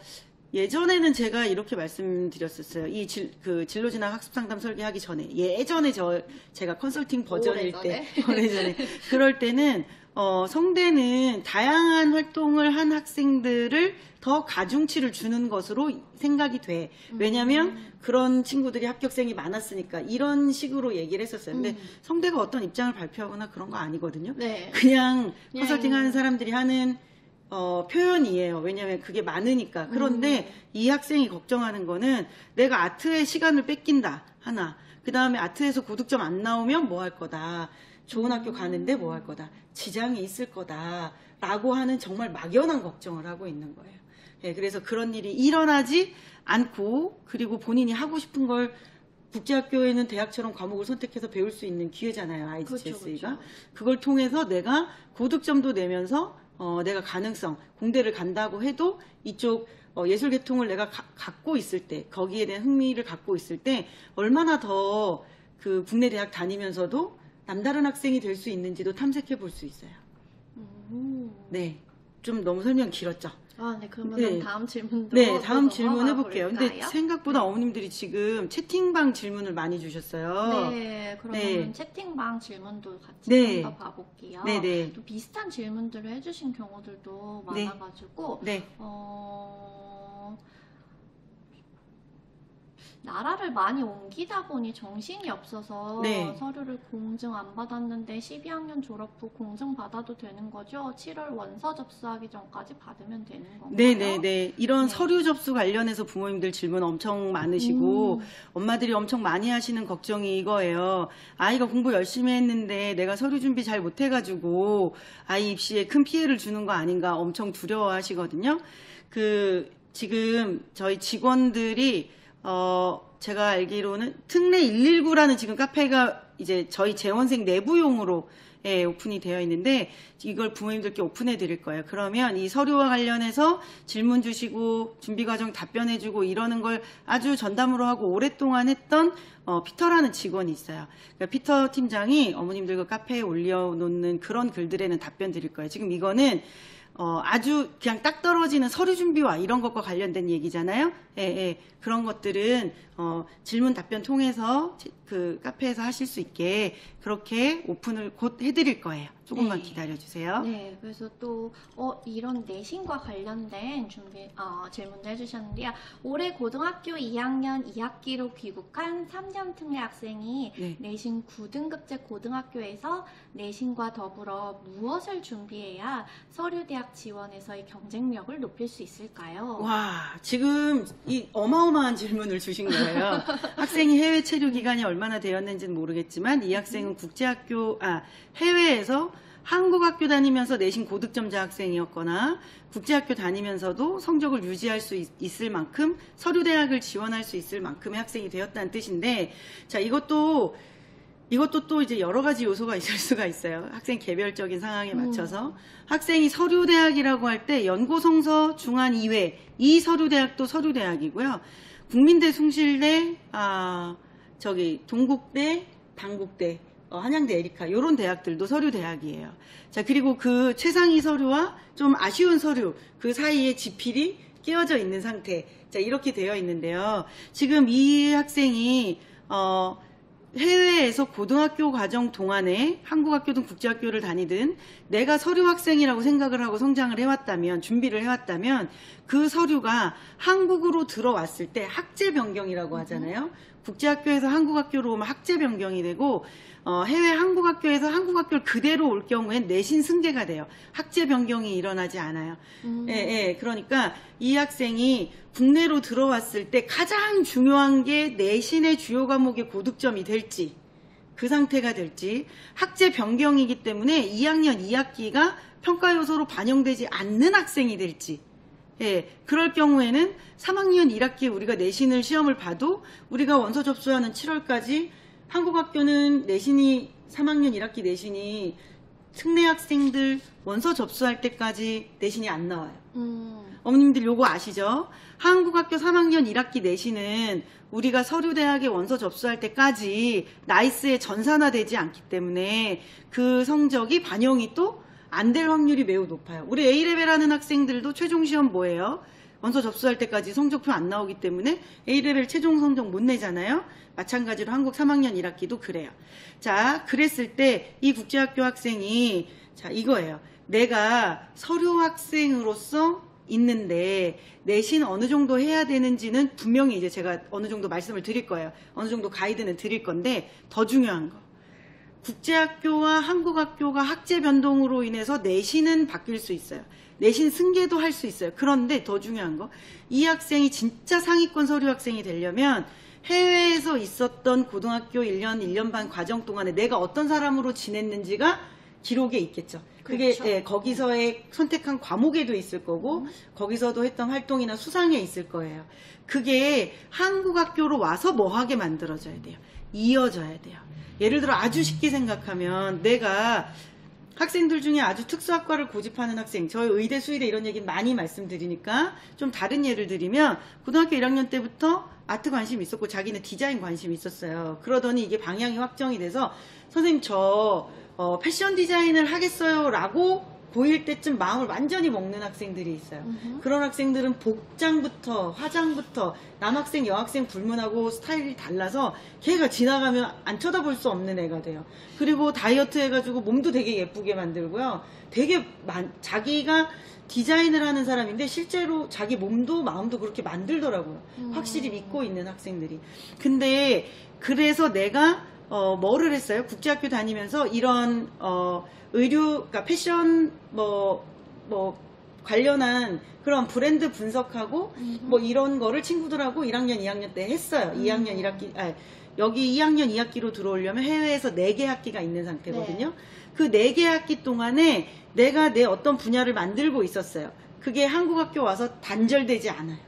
예전에는 제가 이렇게 말씀드렸었어요. 이 진로진학 학습상담 설계하기 전에, 예전에 제가 컨설팅 버전일 때, 오래전에 그럴 때는 성대는 다양한 활동을 한 학생들을 더 가중치를 주는 것으로 생각이 돼. 왜냐하면 그런 친구들이 합격생이 많았으니까 이런 식으로 얘기를 했었어요. 근데 성대가 어떤 입장을 발표하거나 그런 거 아니거든요. 네. 그냥 컨설팅하는 사람들이 하는 표현이에요. 왜냐하면 그게 많으니까. 그런데 이 학생이 걱정하는 거는 내가 아트에 시간을 뺏긴다, 하나. 그 다음에 아트에서 고득점 안 나오면 뭐 할 거다. 좋은 학교 가는데 뭐 할 거다. 지장이 있을 거다. 라고 하는 정말 막연한 걱정을 하고 있는 거예요. 예, 그래서 그런 일이 일어나지 않고, 그리고 본인이 하고 싶은 걸 국제학교에는 대학처럼 과목을 선택해서 배울 수 있는 기회잖아요. IGCSE가. 그렇죠. 그걸 통해서 내가 고득점도 내면서 내가 가능성, 공대를 간다고 해도 이쪽 예술 계통을 내가 갖고 있을 때, 거기에 대한 흥미를 갖고 있을 때 얼마나 더 그 국내 대학 다니면서도 남다른 학생이 될 수 있는지도 탐색해 볼 수 있어요. 네, 좀 너무 설명 길었죠. 네, 그러면 네. 다음 질문도 다음 질문 해볼게요. 볼까요? 근데 생각보다 어머님들이 지금 채팅방 질문을 많이 주셨어요. 네, 그러면 네. 채팅방 질문도 같이 네. 한번 봐볼게요. 네. 또 비슷한 질문들을 해주신 경우들도 네. 많아가지고 네. 나라를 많이 옮기다 보니 정신이 없어서 네. 서류를 공증 안 받았는데 12학년 졸업 후 공증 받아도 되는 거죠? 7월 원서 접수하기 전까지 받으면 되는 건가요? 네네네. 이런 네. 서류 접수 관련해서 부모님들 질문 엄청 많으시고 엄마들이 엄청 많이 하시는 걱정이 이거예요. 아이가 공부 열심히 했는데 내가 서류 준비 잘 못해가지고 아이 입시에 큰 피해를 주는 거 아닌가 엄청 두려워하시거든요. 지금 저희 직원들이 제가 알기로는 특례 119라는 지금 카페가 이제 저희 재원생 내부용으로 오픈이 되어 있는데 이걸 부모님들께 오픈해 드릴 거예요. 그러면 이 서류와 관련해서 질문 주시고 준비 과정 답변해 주고 이러는 걸 아주 전담으로 하고 오랫동안 했던 피터라는 직원이 있어요. 그러니까 피터 팀장이 어머님들 그 카페에 올려놓는 그런 글들에는 답변 드릴 거예요. 지금 이거는 아주 그냥 딱 떨어지는 서류 준비와 이런 것과 관련된 얘기잖아요. 그런 것들은 질문 답변 통해서 그 카페에서 하실 수 있게 그렇게 오픈을 곧 해드릴 거예요. 조금만 기다려주세요. 네, 그래서 또 이런 내신과 관련된 질문도 해주셨는데요. 올해 고등학교 2학년 2학기로 귀국한 3년 특례 학생이 내신 9등급제 고등학교에서 내신과 더불어 무엇을 준비해야 서류대학 지원에서의 경쟁력을 높일 수 있을까요? 와, 지금 이 어마어마한 질문을 주신 거예요. 학생이 해외 체류 기간이 얼마나 되었는지는 모르겠지만 이 학생은 해외에서 한국 학교 다니면서 내신 고득점자 학생이었거나 국제학교 다니면서도 성적을 유지할 수 있을 만큼 서류대학을 지원할 수 있을 만큼의 학생이 되었다는 뜻인데, 자, 이것도 또 이제 여러 가지 요소가 있을 수가 있어요. 학생 개별적인 상황에 맞춰서. 학생이 서류대학이라고 할 때 연고성서, 중한 이외, 이 서류대학도 서류대학이고요. 국민대, 숭실대, 동국대, 단국대, 한양대, 에리카 이런 대학들도 서류대학이에요. 자, 그리고 그 최상위 서류와 좀 아쉬운 서류 그 사이에 지필이 끼워져 있는 상태. 자, 이렇게 되어 있는데요. 지금 이 학생이 해외에서 고등학교 과정 동안에 한국 학교든 국제학교를 다니든 내가 서류 학생이라고 생각을 하고 성장을 해왔다면, 준비를 해왔다면 그 서류가 한국으로 들어왔을 때 학제 변경이라고 하잖아요. 국제학교에서 한국 학교로 오면 학제 변경이 되고, 해외 한국 학교에서 한국 학교를 그대로 올 경우엔 내신 승계가 돼요. 학제 변경이 일어나지 않아요. 그러니까 이 학생이 국내로 들어왔을 때 가장 중요한 게 내신의 주요 과목의 고득점이 될지, 그 상태가 될지, 학제 변경이기 때문에 2학년 2학기가 평가 요소로 반영되지 않는 학생이 될지, 그럴 경우에는 3학년 1학기에 우리가 내신을 시험을 봐도 우리가 원서 접수하는 7월까지 한국 학교는 내신이 3학년 1학기 내신이 특례 학생들 원서 접수할 때까지 내신이 안 나와요. 어머님들 요거 아시죠? 한국 학교 3학년 1학기 내신은 우리가 서류대학에 원서 접수할 때까지 나이스에 전산화되지 않기 때문에 그 성적이 반영이 또 안 될 확률이 매우 높아요. 우리 A레벨 하는 학생들도 최종 시험 뭐예요? 원서 접수할 때까지 성적표 안 나오기 때문에 A레벨 최종 성적 못 내잖아요. 마찬가지로 한국 3학년 1학기도 그래요. 자, 그랬을 때 이 국제학교 학생이, 자, 이거예요. 내가 서류 학생으로서 있는데 내신 어느 정도 해야 되는지는 분명히 이제 제가 어느 정도 말씀을 드릴 거예요. 어느 정도 가이드는 드릴 건데, 더 중요한 거. 국제학교와 한국학교가 학제 변동으로 인해서 내신은 바뀔 수 있어요. 내신 승계도 할 수 있어요. 그런데 더 중요한 거, 이 학생이 진짜 상위권 서류 학생이 되려면 해외에서 있었던 고등학교 1년, 1년 반 과정 동안에 내가 어떤 사람으로 지냈는지가 기록에 있겠죠. 그게 그렇죠. 거기서의 선택한 과목에도 있을 거고 거기서도 했던 활동이나 수상에 있을 거예요. 그게 한국 학교로 와서 뭐하게 만들어져야 돼요. 이어져야 돼요. 예를 들어 아주 쉽게 생각하면, 내가 학생들 중에 아주 특수학과를 고집하는 학생, 저희 의대, 수의대 이런 얘기 많이 말씀드리니까 좀 다른 예를 들면, 고등학교 1학년 때부터 아트 관심이 있었고 자기는 디자인 관심이 있었어요. 그러더니 이게 방향이 확정이 돼서 선생님 저 패션 디자인을 하겠어요 라고 고1 때쯤 마음을 완전히 먹는 학생들이 있어요. 그런 학생들은 복장부터 화장부터 남학생 여학생 불문하고 스타일이 달라서 걔가 지나가면 안 쳐다볼 수 없는 애가 돼요. 그리고 다이어트 해가지고 몸도 되게 예쁘게 만들고요. 되게 자기가 디자인을 하는 사람인데 실제로 자기 몸도 마음도 그렇게 만들더라고요. 확실히 믿고 있는 학생들이. 근데 그래서 내가 뭐를 했어요? 국제학교 다니면서 이런 의류, 그러니까 패션 관련한 그런 브랜드 분석하고 뭐 이런 거를 친구들하고 1학년, 2학년 때 했어요. 2학년 1학기, 여기 2학년 2학기로 들어오려면 해외에서 4개 학기가 있는 상태거든요. 네. 그 4개 학기 동안에 내가 내 어떤 분야를 만들고 있었어요. 그게 한국 학교 와서 단절되지 않아요.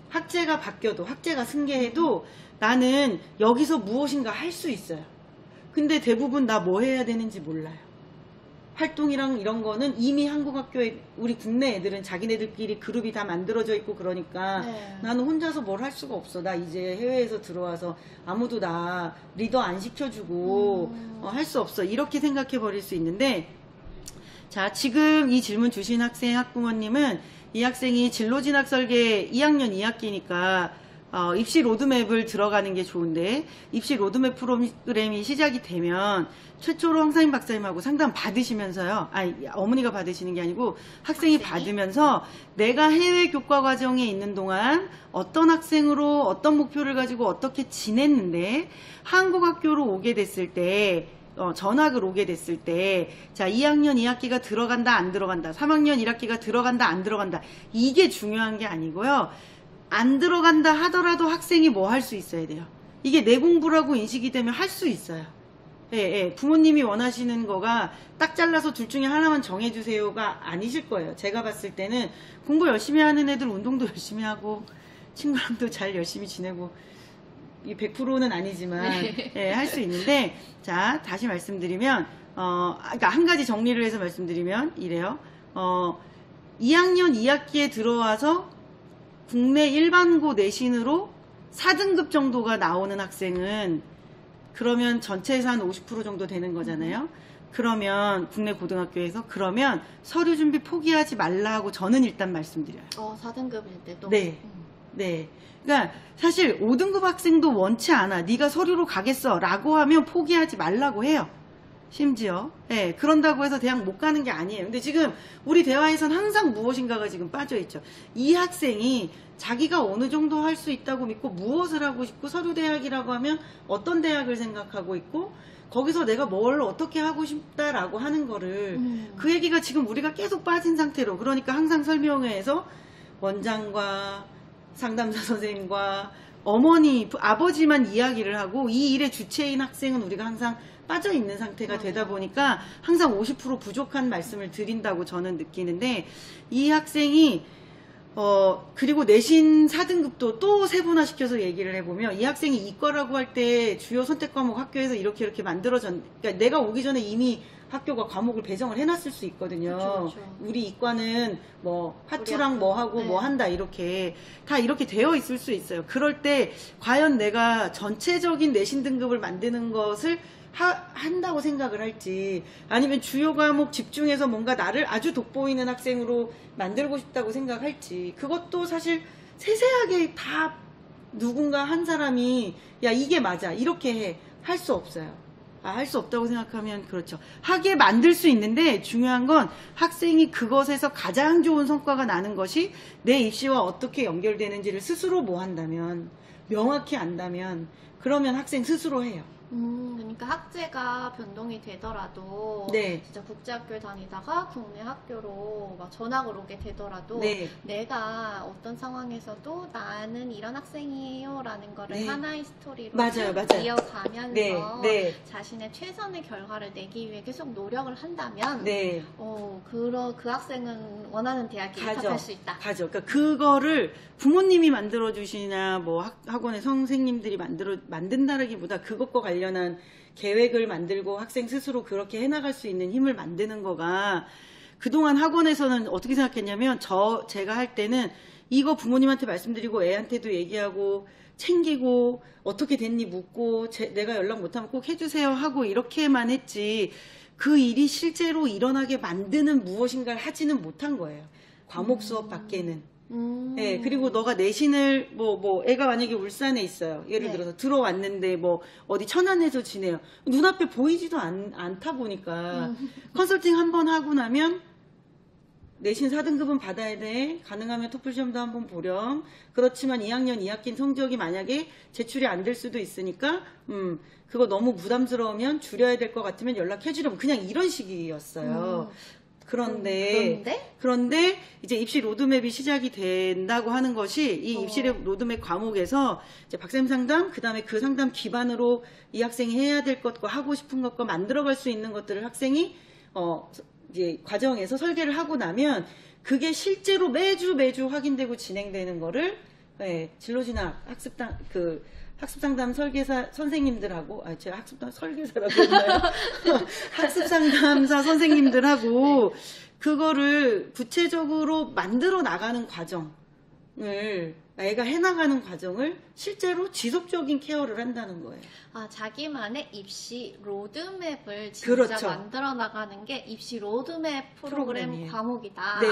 학제가 바뀌어도, 학제가 승계해도 나는 여기서 무엇인가 할 수 있어요. 근데 대부분 나 뭐 해야 되는지 몰라요. 활동이랑 이런 거는 이미 한국 학교에 우리 국내 애들은 자기네들끼리 그룹이 다 만들어져 있고 그러니까 나는 혼자서 뭘 할 수가 없어. 나 이제 해외에서 들어와서 아무도 나 리더 안 시켜주고 할 수 없어. 이렇게 생각해 버릴 수 있는데, 자, 지금 이 질문 주신 학생 학부모님은 이 학생이 진로 진학 설계 2학년 2학기니까 입시 로드맵을 들어가는 게 좋은데, 입시 로드맵 프로그램이 시작이 되면 최초로 황사임 박사님하고 상담 받으시면서요. 어머니가 받으시는 게 아니고 학생이 받으면서 내가 해외 교과 과정에 있는 동안 어떤 학생으로 어떤 목표를 가지고 어떻게 지냈는데 한국 학교로 오게 됐을 때, 전학을 오게 됐을 때, 자, 2학년 2학기가 들어간다 안 들어간다, 3학년 1학기가 들어간다 안 들어간다, 이게 중요한 게 아니고요. 안 들어간다 하더라도 학생이 뭐 할 수 있어야 돼요. 이게 내 공부라고 인식이 되면 할 수 있어요. 부모님이 원하시는 거가 딱 잘라서 둘 중에 하나만 정해주세요가 아니실 거예요. 제가 봤을 때는 공부 열심히 하는 애들 운동도 열심히 하고 친구랑도 잘 열심히 지내고, 이 100%는 아니지만 할 수 있는데, 자, 다시 말씀드리면 그러니까 한 가지 정리를 해서 말씀드리면 이래요. 2학년 2학기에 들어와서 국내 일반고 내신으로 4등급 정도가 나오는 학생은, 그러면 전체에서 한 50% 정도 되는 거잖아요. 그러면 국내 고등학교에서 그러면 서류 준비 포기하지 말라고 저는 일단 말씀드려요. 4등급일 때도? 네. 네. 그러니까 사실 5등급 학생도 원치 않아. 네가 서류로 가겠어 라고 하면 포기하지 말라고 해요. 심지어. 네, 그런다고 해서 대학 못 가는 게 아니에요. 근데 지금 우리 대화에선 항상 무엇인가가 지금 빠져있죠. 이 학생이 자기가 어느 정도 할 수 있다고 믿고 무엇을 하고 싶고 서류대학이라고 하면 어떤 대학을 생각하고 있고 거기서 내가 뭘 어떻게 하고 싶다라고 하는 거를 그 얘기가 지금 우리가 계속 빠진 상태로 그러니까 항상 설명회에서 원장과 상담사 선생님과 어머니, 아버지만 이야기를 하고 이 일의 주체인 학생은 우리가 항상 빠져 있는 상태가 되다 보니까 항상 50% 부족한 말씀을 드린다고 저는 느끼는데 이 학생이 그리고 내신 4등급도 또 세분화시켜서 얘기를 해보면 이 학생이 이과라고 할 때 주요 선택 과목 학교에서 이렇게 그러니까 내가 오기 전에 이미 학교가 과목을 배정을 해놨을 수 있거든요. 그렇죠. 우리 이과는 뭐 화투랑 뭐 하고 뭐 한다 이렇게 다 이렇게 되어 있을 수 있어요. 그럴 때 과연 내가 전체적인 내신 등급을 만드는 것을 한다고 생각을 할지 아니면 주요 과목 집중해서 뭔가 나를 아주 돋보이는 학생으로 만들고 싶다고 생각할지 그것도 사실 세세하게 다 누군가 한 사람이 야 이게 맞아 이렇게 해 할 수 없어요. 할 수 없다고 생각하면 그렇죠. 하게 만들 수 있는데 중요한 건 학생이 그것에서 가장 좋은 성과가 나는 것이 내 입시와 어떻게 연결되는지를 스스로 뭐 한다면 명확히 안다면 그러면 학생 스스로 해요. 그러니까 학제가 변동이 되더라도 네. 진짜 국제학교를 다니다가 국내 학교로 막 전학을 오게 되더라도 네. 내가 어떤 상황에서도 나는 이런 학생이에요 라는 거를 네. 하나의 스토리로 맞아요. 이어가면서 네. 자신의 최선의 결과를 내기 위해 계속 노력을 한다면 네. 그 학생은 원하는 대학에 입학할 수 있다. 가죠. 그러니까 그거를 부모님이 만들어주시나 뭐 학원의 선생님들이 만든다라기보다 그것과 관련한 계획을 만들고 학생 스스로 그렇게 해나갈 수 있는 힘을 만드는 거가 그동안 학원에서는 어떻게 생각했냐면 제가 할 때는 이거 부모님한테 말씀드리고 애한테도 얘기하고 챙기고 어떻게 됐니 묻고 내가 연락 못하면 꼭 해주세요 하고 이렇게만 했지 그 일이 실제로 일어나게 만드는 무엇인가를 하지는 못한 거예요. 과목 수업 밖에는. 네, 그리고 너가 내신을 애가 만약에 울산에 있어요. 예를 들어서 들어왔는데 뭐 어디 천안에서 지내요. 눈앞에 보이지도 않다 보니까 컨설팅 한번 하고 나면 내신 4등급은 받아야 돼. 가능하면 토플 시험도 한번 보렴. 그렇지만 2학년 2학기 성적이 만약에 제출이 안 될 수도 있으니까 그거 너무 부담스러우면 줄여야 될 것 같으면 연락해 주렴. 그냥 이런 식이었어요. 그런데 이제 입시 로드맵이 시작이 된다고 하는 것이 이 입시 로드맵 과목에서 이제 박쌤 상담, 그 다음에 그 상담 기반으로 이 학생이 해야 될 것과 하고 싶은 것과 만들어갈 수 있는 것들을 학생이 이제 과정에서 설계를 하고 나면 그게 실제로 매주 확인되고 진행되는 거를 진로진학 학습상담 설계사 선생님들하고 제가 학습상 설계사라고 했나요? 학습상담사 선생님들하고 그거를 구체적으로 만들어 나가는 과정을 애가 해나가는 과정을 실제로 지속적인 케어를 한다는 거예요. 자기만의 입시 로드맵을 진짜 그렇죠. 만들어 나가는 게 입시 로드맵 프로그램 과목이다. 네.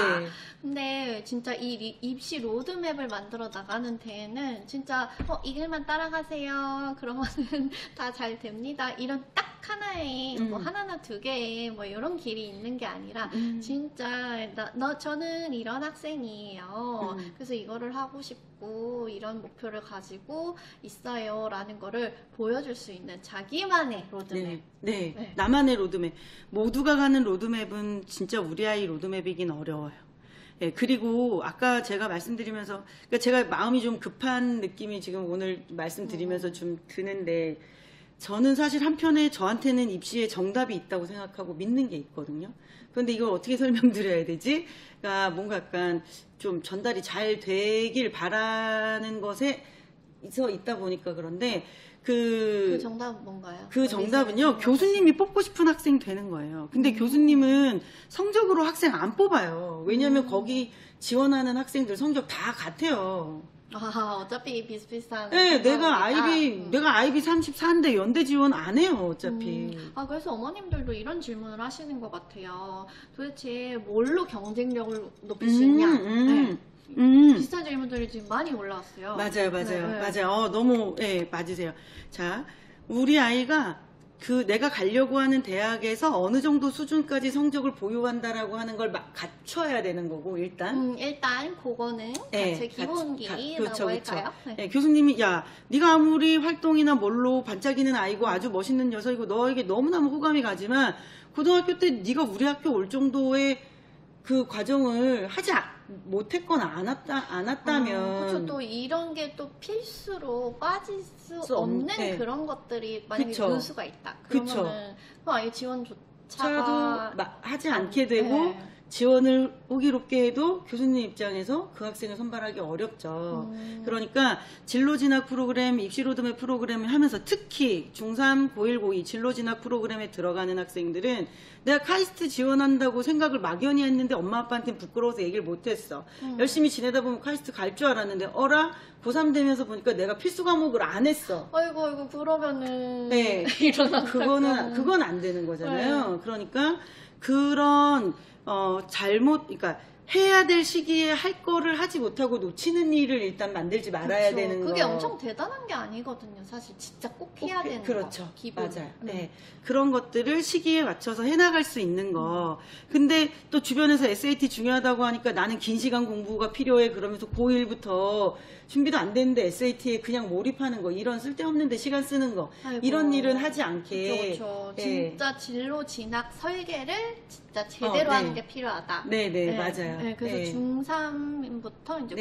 근데 진짜 이 입시 로드맵을 만들어 나가는 데에는 진짜 이 길만 따라가세요. 그러면은 다 잘 됩니다. 이런 딱 하나의 뭐 하나나 두 개의 뭐 이런 길이 있는 게 아니라 진짜 저는 이런 학생이에요. 그래서 이거를 하고 싶고 이런 목표를 가지고 있어요 라는 거를 보여줄 수 있는 자기만의 로드맵. 네. 나만의 로드맵. 모두가 가는 로드맵은 진짜 우리 아이 로드맵이긴 어려워요. 네, 그리고 아까 제가 말씀드리면서 그러니까 제가 마음이 좀 급한 느낌이 지금 오늘 말씀드리면서 좀 드는데 저는 사실 한편에 저한테는 입시에 정답이 있다고 생각하고 믿는 게 있거든요. 그런데 이걸 어떻게 설명드려야 되지? 그러니까 뭔가 약간 좀 전달이 잘 되길 바라는 것에 있다 보니까 그런데 그 정답은 뭔가요? 그 정답은요, 교수님이 뽑고 싶은 학생 되는 거예요. 근데 교수님은 성적으로 학생 안 뽑아요. 왜냐면 거기 지원하는 학생들 성적 다 같아요. 어차피 비슷비슷한. 네, 내가 아이비 34인데 연대 지원 안 해요, 어차피. 그래서 어머님들도 이런 질문을 하시는 것 같아요. 도대체 뭘로 경쟁력을 높일 수 있냐? 네. 비슷한 질문들이 지금 많이 올라왔어요. 맞아요. 맞아요. 너무, 맞으세요. 자, 우리 아이가 내가 가려고 하는 대학에서 어느 정도 수준까지 성적을 보유한다라고 하는 걸 갖춰야 되는 거고, 일단. 일단, 그거는 제 기본기라고 할까요? 네, 교수님이, 야, 네가 아무리 활동이나 뭘로 반짝이는 아이고 아주 멋있는 녀석이고 너에게 너무너무 호감이 가지만, 고등학교 때 네가 우리 학교 올 정도의 그 과정을 하지 못했거나 안 왔다면. 그렇죠. 또 이런 게 또 필수로 빠질 수 없는 그런 것들이 만약에 교수가 있다. 그러면은 그 아예 지원조차도 하지 않게 되고 지원을 호기롭게 해도 교수님 입장에서 그 학생을 선발하기 어렵죠. 그러니까 진로진학 프로그램, 입시로드맵 프로그램을 하면서 특히 중3, 고1, 고2 진로진학 프로그램에 들어가는 학생들은 내가 카이스트 지원한다고 생각을 막연히 했는데 엄마 아빠한테는 부끄러워서 얘기를 못했어. 열심히 지내다 보면 카이스트 갈 줄 알았는데 고3 되면서 보니까 내가 필수 과목을 안 했어. 아이고 그러면은 그건 안 되는 거잖아요. 그러니까 그런 그러니까 해야 될 시기에 할 거를 하지 못하고 놓치는 일을 일단 만들지 말아야 되는 거. 그게 엄청 대단한 게 아니거든요. 사실 진짜 꼭 해야 되는 거. 기본. 맞아요. 네. 그런 것들을 시기에 맞춰서 해나갈 수 있는 거. 근데 또 주변에서 SAT 중요하다고 하니까 나는 긴 시간 공부가 필요해. 그러면서 고1부터 준비도 안 되는데 SAT에 그냥 몰입하는 거. 이런 쓸데없는데 시간 쓰는 거. 이런 일은 하지 않게. 그렇죠. 진짜 진로 진학 설계를 진짜 제대로 하는 게 필요하다. 네, 맞아요. 네, 그래서 중3부터 이제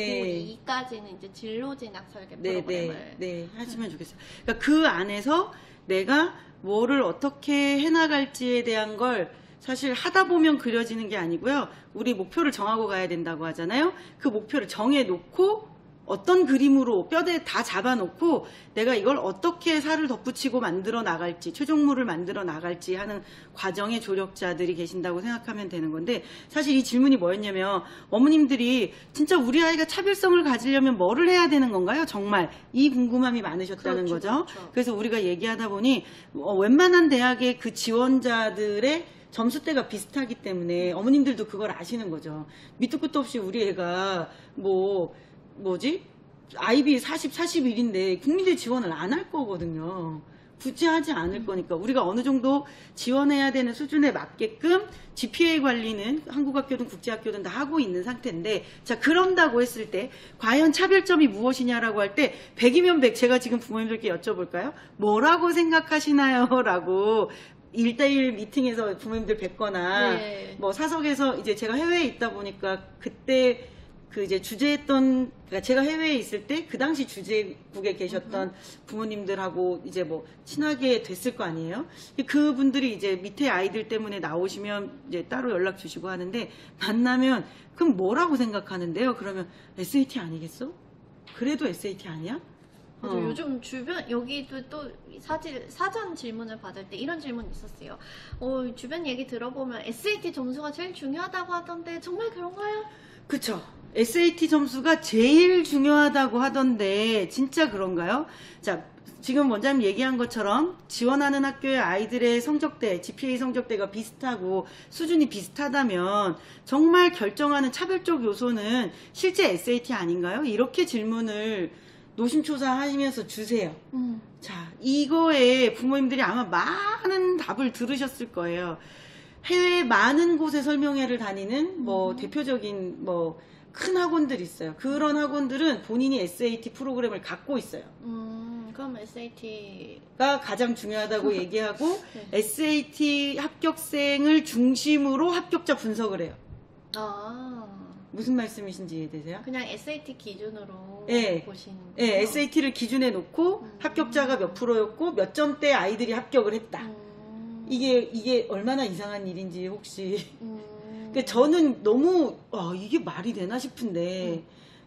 고2까지는 이제 진로 진학 설계 프로그램을 하시면 좋겠어요. 그러니까 그 안에서 내가 뭐를 어떻게 해나갈지에 대한 걸 사실 하다 보면 그려지는 게 아니고요. 우리 목표를 정하고 가야 된다고 하잖아요. 그 목표를 정해놓고 어떤 그림으로 뼈대 다 잡아놓고 내가 이걸 어떻게 살을 덧붙이고 만들어 나갈지, 최종물을 만들어 나갈지 하는 과정의 조력자들이 계신다고 생각하면 되는 건데, 사실 이 질문이 뭐였냐면 어머님들이 진짜 우리 아이가 차별성을 가지려면 뭐를 해야 되는 건가요? 정말 이 궁금함이 많으셨다는 거죠. 그래서 우리가 얘기하다 보니 웬만한 대학의 그 지원자들의 점수대가 비슷하기 때문에 어머님들도 그걸 아시는 거죠. 밑도 끝도 없이 우리 애가 IB 40, 41인데 국민대 지원을 안 할 거거든요. 굳이 하지 않을 거니까 우리가 어느 정도 지원해야 되는 수준에 맞게끔 GPA 관리는 한국학교든 국제학교든 다 하고 있는 상태인데, 자, 그런다고 했을 때 과연 차별점이 무엇이냐라고 할 때 100이면 100 제가 지금 부모님들께 여쭤볼까요? 뭐라고 생각하시나요? 라고 1대1 미팅에서 부모님들 뵙거나 사석에서 이제 제가 해외에 있다 보니까 그때 이제 주재했던, 그러니까 제가 해외에 있을 때 그 당시 주재국에 계셨던 부모님들하고 이제 친하게 됐을 거 아니에요? 그분들이 이제 밑에 아이들 때문에 나오시면 이제 따로 연락 주시고 하는데, 만나면 그럼 뭐라고 생각하는데요? 그러면 SAT 아니겠어? 그래도 SAT 아니야? 요즘 여기도 또 사전 질문을 받을 때 이런 질문이 있었어요. 주변 얘기 들어보면 SAT 점수가 제일 중요하다고 하던데 정말 그런가요? 그쵸. SAT 점수가 제일 중요하다고 하던데 진짜 그런가요? 자, 지금 원장님 얘기한 것처럼 지원하는 학교의 아이들의 성적대, GPA 성적대가 비슷하고 수준이 비슷하다면 정말 결정하는 차별적 요소는 실제 SAT 아닌가요? 이렇게 질문을 노심초사하시면서 주세요. 자, 이거에 부모님들이 아마 많은 답을 들으셨을 거예요. 해외 많은 곳에 설명회를 다니는 대표적인 큰 학원들이 있어요. 그런 학원들은 본인이 SAT 프로그램을 갖고 있어요. 그럼 SAT가 가장 중요하다고 얘기하고 SAT 합격생을 중심으로 합격자 분석을 해요. 무슨 말씀이신지 이해되세요? 그냥 SAT 기준으로 보시는 거예요? 네, SAT를 기준에 놓고 합격자가 몇 프로였고 몇 점대 아이들이 합격을 했다. 이게 얼마나 이상한 일인지 혹시. 그러니까 저는 너무 이게 말이 되나 싶은데,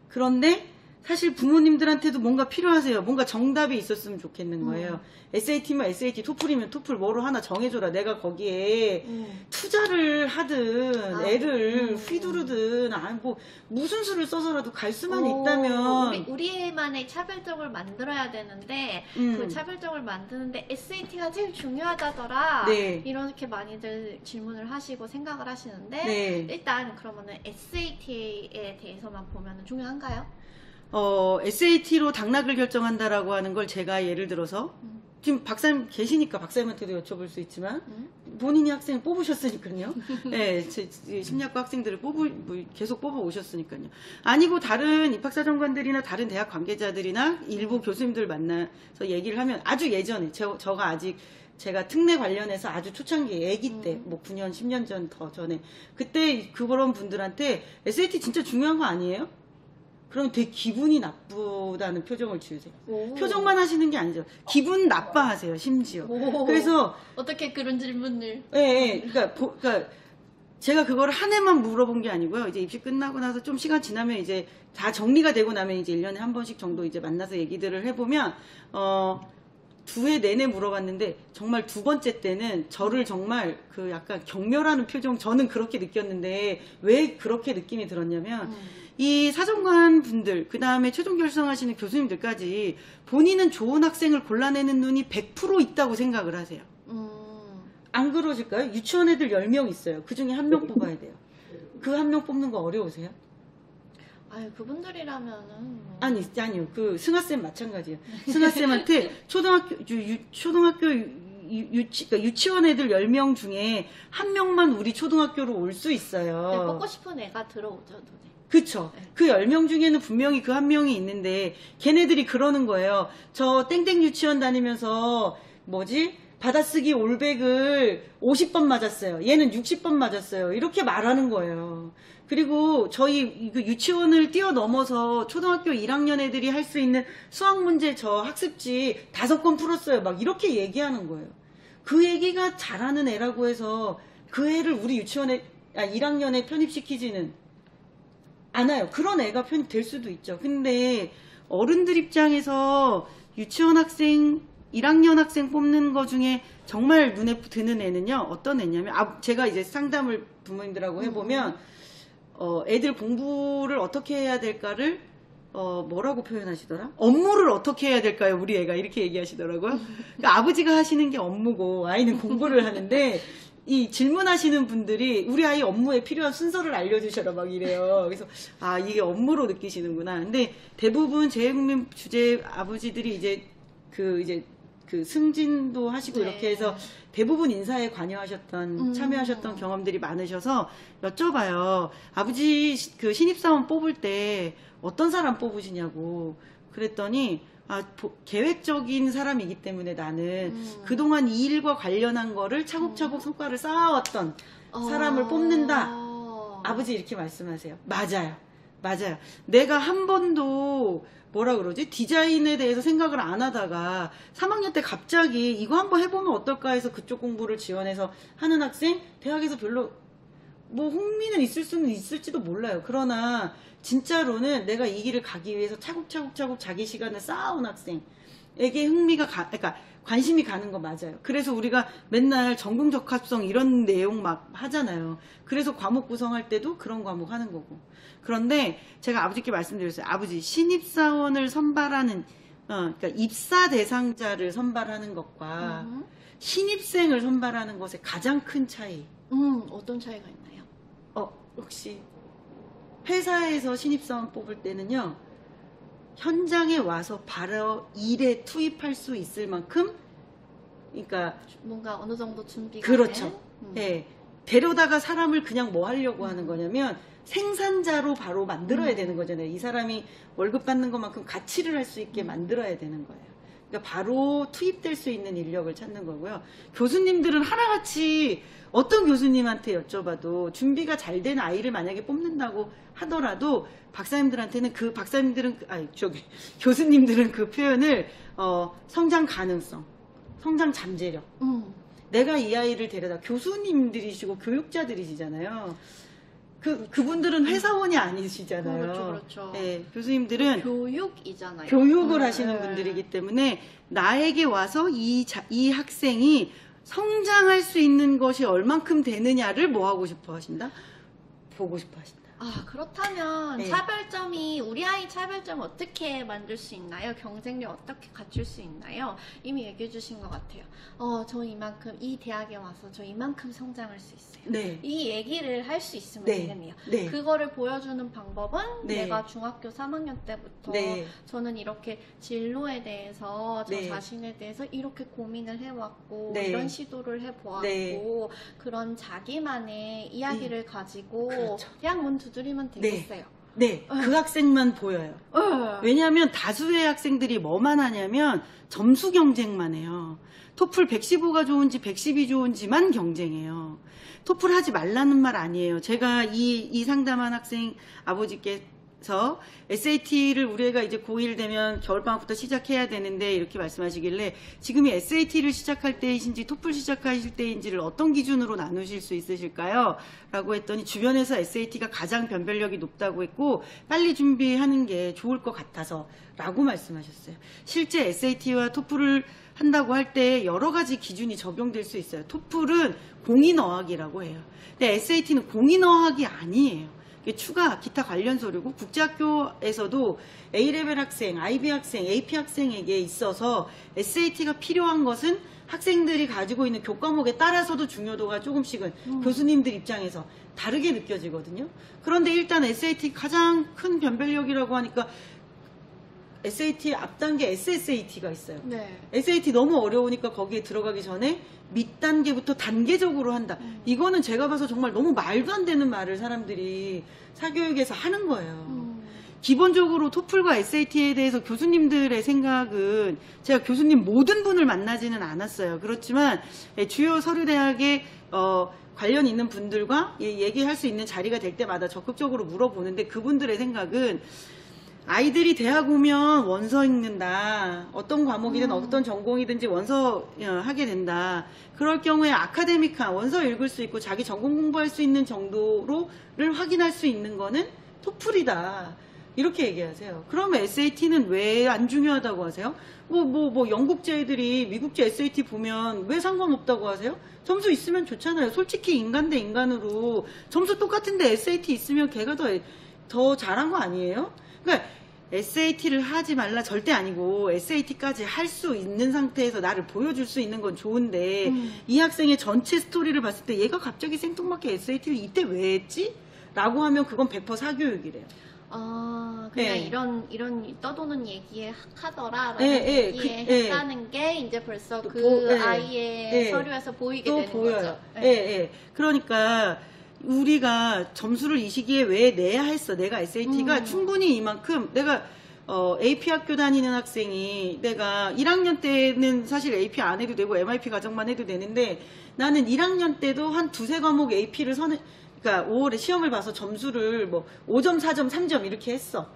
그런데 사실 부모님들한테도 뭔가 필요하세요. 뭔가 정답이 있었으면 좋겠는 거예요. SAT면 SAT, 토플이면 토플 뭐로 하나 정해줘라. 내가 거기에 투자를 하든 애를 휘두르든 뭐 무슨 수를 써서라도 갈 수만 있다면 우리만의 차별점을 만들어야 되는데 그 차별점을 만드는데 SAT가 제일 중요하다더라. 네. 이렇게 많이들 질문을 하시고 생각을 하시는데 네. 일단 그러면은 SAT에 대해서만 보면 중요한가요? SAT로 당락을 결정한다라고 하는 걸 제가 예를 들어서 지금 박사님 계시니까 박사님한테도 여쭤볼 수 있지만 본인이 학생을 뽑으셨으니까요. 네, 심리학과 학생들을 계속 뽑아 오셨으니까요. 아니고 다른 입학사정관들이나 다른 대학 관계자들이나 일부 교수님들 만나서 얘기를 하면 아주 예전에 저가 아직 제가 특례 관련해서 아주 초창기 애기 때 뭐 9년 10년 전 더 전에 그때 그런 분들한테 SAT 진짜 중요한 거 아니에요? 그럼 되게 기분이 나쁘다는 표정을 지으세요. 표정만 하시는 게 아니죠. 기분 나빠하세요, 심지어. 그래서 어떻게 그런 질문을? 네, 그러니까 제가 그걸 한 해만 물어본 게 아니고요. 이제 입시 끝나고 나서 좀 시간 지나면 이제 다 정리가 되고 나면 이제 1년에 한 번씩 정도 이제 만나서 얘기들을 해보면 2회 내내 물어봤는데 정말 두 번째 때는 저를 정말 그 약간 경멸하는 표정 저는 그렇게 느꼈는데 왜 그렇게 느낌이 들었냐면 이 사정관 분들 그 다음에 최종 결정하시는 교수님들까지 본인은 좋은 학생을 골라내는 눈이 100% 있다고 생각을 하세요. 안 그러실까요? 유치원 애들 10명 있어요. 그 중에 한 명 뽑아야 돼요. 그 한 명 뽑는 거 어려우세요? 아유, 그분들이라면은. 아니요. 그 승하쌤 마찬가지예요. 승하쌤한테 그러니까 유치원 애들 10명 중에 한 명만 우리 초등학교로 올 수 있어요. 네, 뽑고 싶은 애가 들어오죠, 눈에. 그쵸. 네. 그 10명 중에는 분명히 그 한 명이 있는데, 걔네들이 그러는 거예요. 저 땡땡 유치원 다니면서, 받아쓰기 올백을 50번 맞았어요. 얘는 60번 맞았어요. 이렇게 말하는 거예요. 그리고 저희 그 유치원을 뛰어넘어서 초등학교 1학년 애들이 할 수 있는 수학 문제 저 학습지 5권 풀었어요. 막 이렇게 얘기하는 거예요. 그 얘기가 잘하는 애라고 해서 그 애를 우리 유치원에 1학년에 편입시키지는 않아요. 그런 애가 편입될 수도 있죠. 근데 어른들 입장에서 유치원 학생 1학년 학생 뽑는 거 중에 정말 눈에 드는 애는요. 어떤 애냐면 제가 이제 상담을 부모님들하고 해보면 애들 공부를 어떻게 해야 될까를 뭐라고 표현하시더라? 업무를 어떻게 해야 될까요? 우리 애가 이렇게 얘기하시더라고요. 그러니까 아버지가 하시는 게 업무고 아이는 공부를 하는데 이 질문하시는 분들이 우리 아이 업무에 필요한 순서를 알려주셔라 막 이래요. 그래서 이게 업무로 느끼시는구나. 근데 대부분 재외국민 주재 아버지들이 이제 그 승진도 하시고 이렇게 해서 대부분 인사에 관여하셨던 참여하셨던 경험들이 많으셔서 여쭤봐요. 아버지 그 신입사원 뽑을 때 어떤 사람 뽑으시냐고 그랬더니 계획적인 사람이기 때문에 나는 그동안 이 일과 관련한 거를 차곡차곡 성과를 쌓아왔던 사람을 뽑는다. 아버지 이렇게 말씀하세요. 맞아요. 내가 한 번도 디자인에 대해서 생각을 안 하다가 3학년 때 갑자기 이거 한번 해보면 어떨까 해서 그쪽 공부를 지원해서 하는 학생, 대학에서 별로 흥미는 있을 수는 있을지도 몰라요. 그러나 진짜로는 내가 이 길을 가기 위해서 차곡차곡 자기 시간을 쌓아온 학생에게 그러니까 관심이 가는 거 맞아요. 그래서 우리가 맨날 전공적합성 이런 내용 막 하잖아요. 그래서 과목 구성할 때도 그런 과목 하는 거고. 그런데 제가 아버지께 말씀드렸어요. 아버지, 신입사원을 선발하는, 그러니까 입사 대상자를 선발하는 것과 신입생을 선발하는 것의 가장 큰 차이. 어떤 차이가 있나요? 혹시 회사에서 신입사원 뽑을 때는요. 현장에 와서 바로 일에 투입할 수 있을 만큼 그러니까 뭔가 어느 정도 준비가 그렇죠. 네. 데려다가 사람을 그냥 뭐 하려고 하는 거냐면 생산자로 바로 만들어야 되는 거잖아요. 이 사람이 월급 받는 것만큼 가치를 할 수 있게 만들어야 되는 거예요. 그러니까 바로 투입될 수 있는 인력을 찾는 거고요. 교수님들은 하나같이 어떤 교수님한테 여쭤봐도 준비가 잘 된 아이를 만약에 뽑는다고 하더라도 교수님들은 그 표현을 성장 가능성, 성장 잠재력. 내가 이 아이를 데려다 교수님들이시고 교육자들이시잖아요. 그분들은 회사원이 아니시잖아요. 그렇죠, 그렇죠. 네, 교수님들은 교육이잖아요. 교육을 하시는 분들이기 때문에 나에게 와서 이 학생이 성장할 수 있는 것이 얼만큼 되느냐를 뭐 하고 싶어 하신다? 보고 싶어 하신다. 그렇다면 네. 차별점이 우리 아이 차별점 어떻게 만들 수 있나요? 경쟁력 어떻게 갖출 수 있나요? 이미 얘기해 주신 것 같아요. 저 이만큼 이 대학에 와서 저 이만큼 성장할 수 있어요. 네. 이 얘기를 할 수 있으면 네. 되겠네요. 네. 그거를 보여주는 방법은 네. 내가 중학교 3학년 때부터 네. 저는 이렇게 진로에 대해서 저 네. 자신에 대해서 이렇게 고민을 해왔고 네. 이런 시도를 해보았고 네. 그런 자기만의 이야기를 가지고 그렇죠. 대학 문 두드리면 되겠어요. 네, 그 학생만 보여요. 왜냐하면 다수의 학생들이 뭐만 하냐면 점수 경쟁만 해요. 토플 115가 좋은지 110이 좋은지만 경쟁해요. 토플 하지 말라는 말 아니에요. 제가 이 상담한 학생 아버지께서 SAT를 우리 애가 이제 고1 되면 겨울방학부터 시작해야 되는데 이렇게 말씀하시길래 지금이 SAT를 시작할 때이신지 토플 시작하실 때인지를 어떤 기준으로 나누실 수 있으실까요? 라고 했더니 주변에서 SAT가 가장 변별력이 높다고 했고 빨리 준비하는 게 좋을 것 같아서 라고 말씀하셨어요. 실제 SAT와 토플을 한다고 할 때 여러 가지 기준이 적용될 수 있어요. 토플은 공인어학이라고 해요. 근데 SAT는 공인어학이 아니에요. 추가 기타 관련 서류고 국제학교에서도 A레벨 학생, IB 학생, AP 학생에게 있어서 SAT가 필요한 것은 학생들이 가지고 있는 교과목에 따라서도 중요도가 조금씩은 교수님들 입장에서 다르게 느껴지거든요. 그런데 일단 SAT 가장 큰 변별력이라고 하니까 SAT 앞단계 SSAT가 있어요. 네. SAT 너무 어려우니까 거기에 들어가기 전에 밑단계부터 단계적으로 한다. 이거는 제가 봐서 정말 너무 말도 안 되는 말을 사람들이 사교육에서 하는 거예요. 기본적으로 토플과 SAT에 대해서 교수님들의 생각은 제가 교수님 모든 분을 만나지는 않았어요. 그렇지만 주요 서류대학에 관련 있는 분들과 얘기할 수 있는 자리가 될 때마다 적극적으로 물어보는데 그분들의 생각은 아이들이 대학 오면 원서 읽는다. 어떤 과목이든 어떤 전공이든지 원서 하게 된다. 그럴 경우에 아카데믹한 원서 읽을 수 있고 자기 전공 공부할 수 있는 정도로를 확인할 수 있는 거는 토플이다. 이렇게 얘기하세요. 그러면 SAT는 왜 안 중요하다고 하세요? 영국제 애들이 미국제 SAT 보면 왜 상관없다고 하세요? 점수 있으면 좋잖아요. 솔직히 인간 대 인간으로 점수 똑같은데 SAT 있으면 걔가 더 잘한 거 아니에요? 그러니까 SAT를 하지 말라 절대 아니고 SAT까지 할 수 있는 상태에서 나를 보여줄 수 있는 건 좋은데 이 학생의 전체 스토리를 봤을 때 얘가 갑자기 생뚱맞게 SAT를 이때 왜 했지? 라고 하면 그건 100% 사교육이래요. 그냥 네. 이런 떠도는 얘기에 하더라라는 네, 얘기에 네. 했다는 게 이제 벌써 그 네. 아이의 네. 서류에서 보이게 또 되는 보여요. 거죠. 네. 그러니까 우리가 점수를 이 시기에 왜 내야 했어? 내가 SAT가 충분히 이만큼 내가 AP 학교 다니는 학생이 내가 1학년 때는 사실 AP 안 해도 되고 MIP 과정만 해도 되는데 나는 1학년 때도 한 두세 과목 AP를 그러니까 5월에 시험을 봐서 점수를 5점, 4점, 3점 이렇게 했어.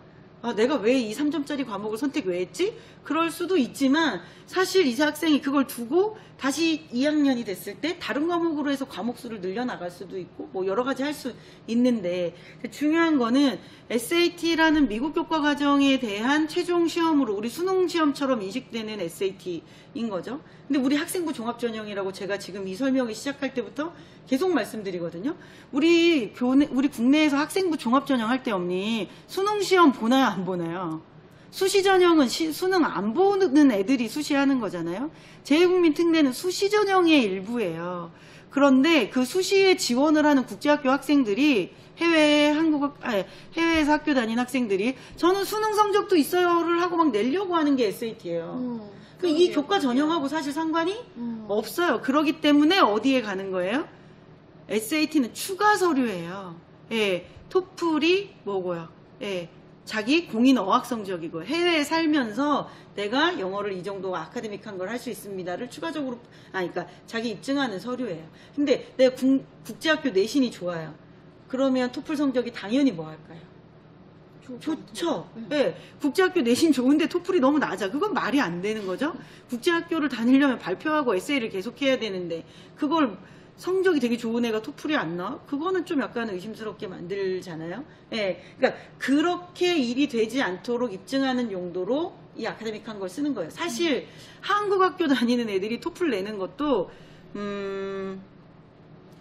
내가 왜 이 3점짜리 과목을 선택 왜 했지? 그럴 수도 있지만 사실 이 학생이 그걸 두고 다시 2학년이 됐을 때 다른 과목으로 해서 과목 수를 늘려나갈 수도 있고 여러 가지 할 수 있는데 중요한 거는 SAT라는 미국 교과 과정에 대한 최종 시험으로 우리 수능 시험처럼 인식되는 SAT인 거죠. 근데 우리 학생부 종합전형이라고 제가 지금 이 설명을 시작할 때부터 계속 말씀드리거든요. 우리 국내에서 학생부 종합전형 할 때 없니? 수능 시험 보나요, 안 보나요? 수시 전형은 수능 안 보는 애들이 수시하는 거잖아요. 재외국민 특례는 수시 전형의 일부예요. 그런데 그 수시에 지원을 하는 국제학교 학생들이 해외에서 학교 다닌 학생들이 저는 수능 성적도 있어요를 하고 막 내려고 하는 게 SAT예요. 이 교과 전형하고 사실 상관이 없어요. 그렇기 때문에 어디에 가는 거예요? SAT는 추가 서류예요. 토플이 뭐고요? 자기 공인 어학 성적이고 해외에 살면서 내가 영어를 이 정도 아카데믹한 걸 할 수 있습니다를 추가적으로 그러니까 자기 입증하는 서류예요. 근데 내가 국제학교 내신이 좋아요. 그러면 토플 성적이 당연히 뭐 할까요? 좋죠. 네. 국제학교 내신 좋은데 토플이 너무 낮아. 그건 말이 안 되는 거죠. 국제학교를 다니려면 발표하고 에세이를 계속해야 되는데 그걸 성적이 되게 좋은 애가 토플이 안 나와? 그거는 좀 약간 의심스럽게 만들잖아요. 예, 그러니까 그렇게 일이 되지 않도록 입증하는 용도로 이 아카데믹한 걸 쓰는 거예요. 사실 한국 학교 다니는 애들이 토플 내는 것도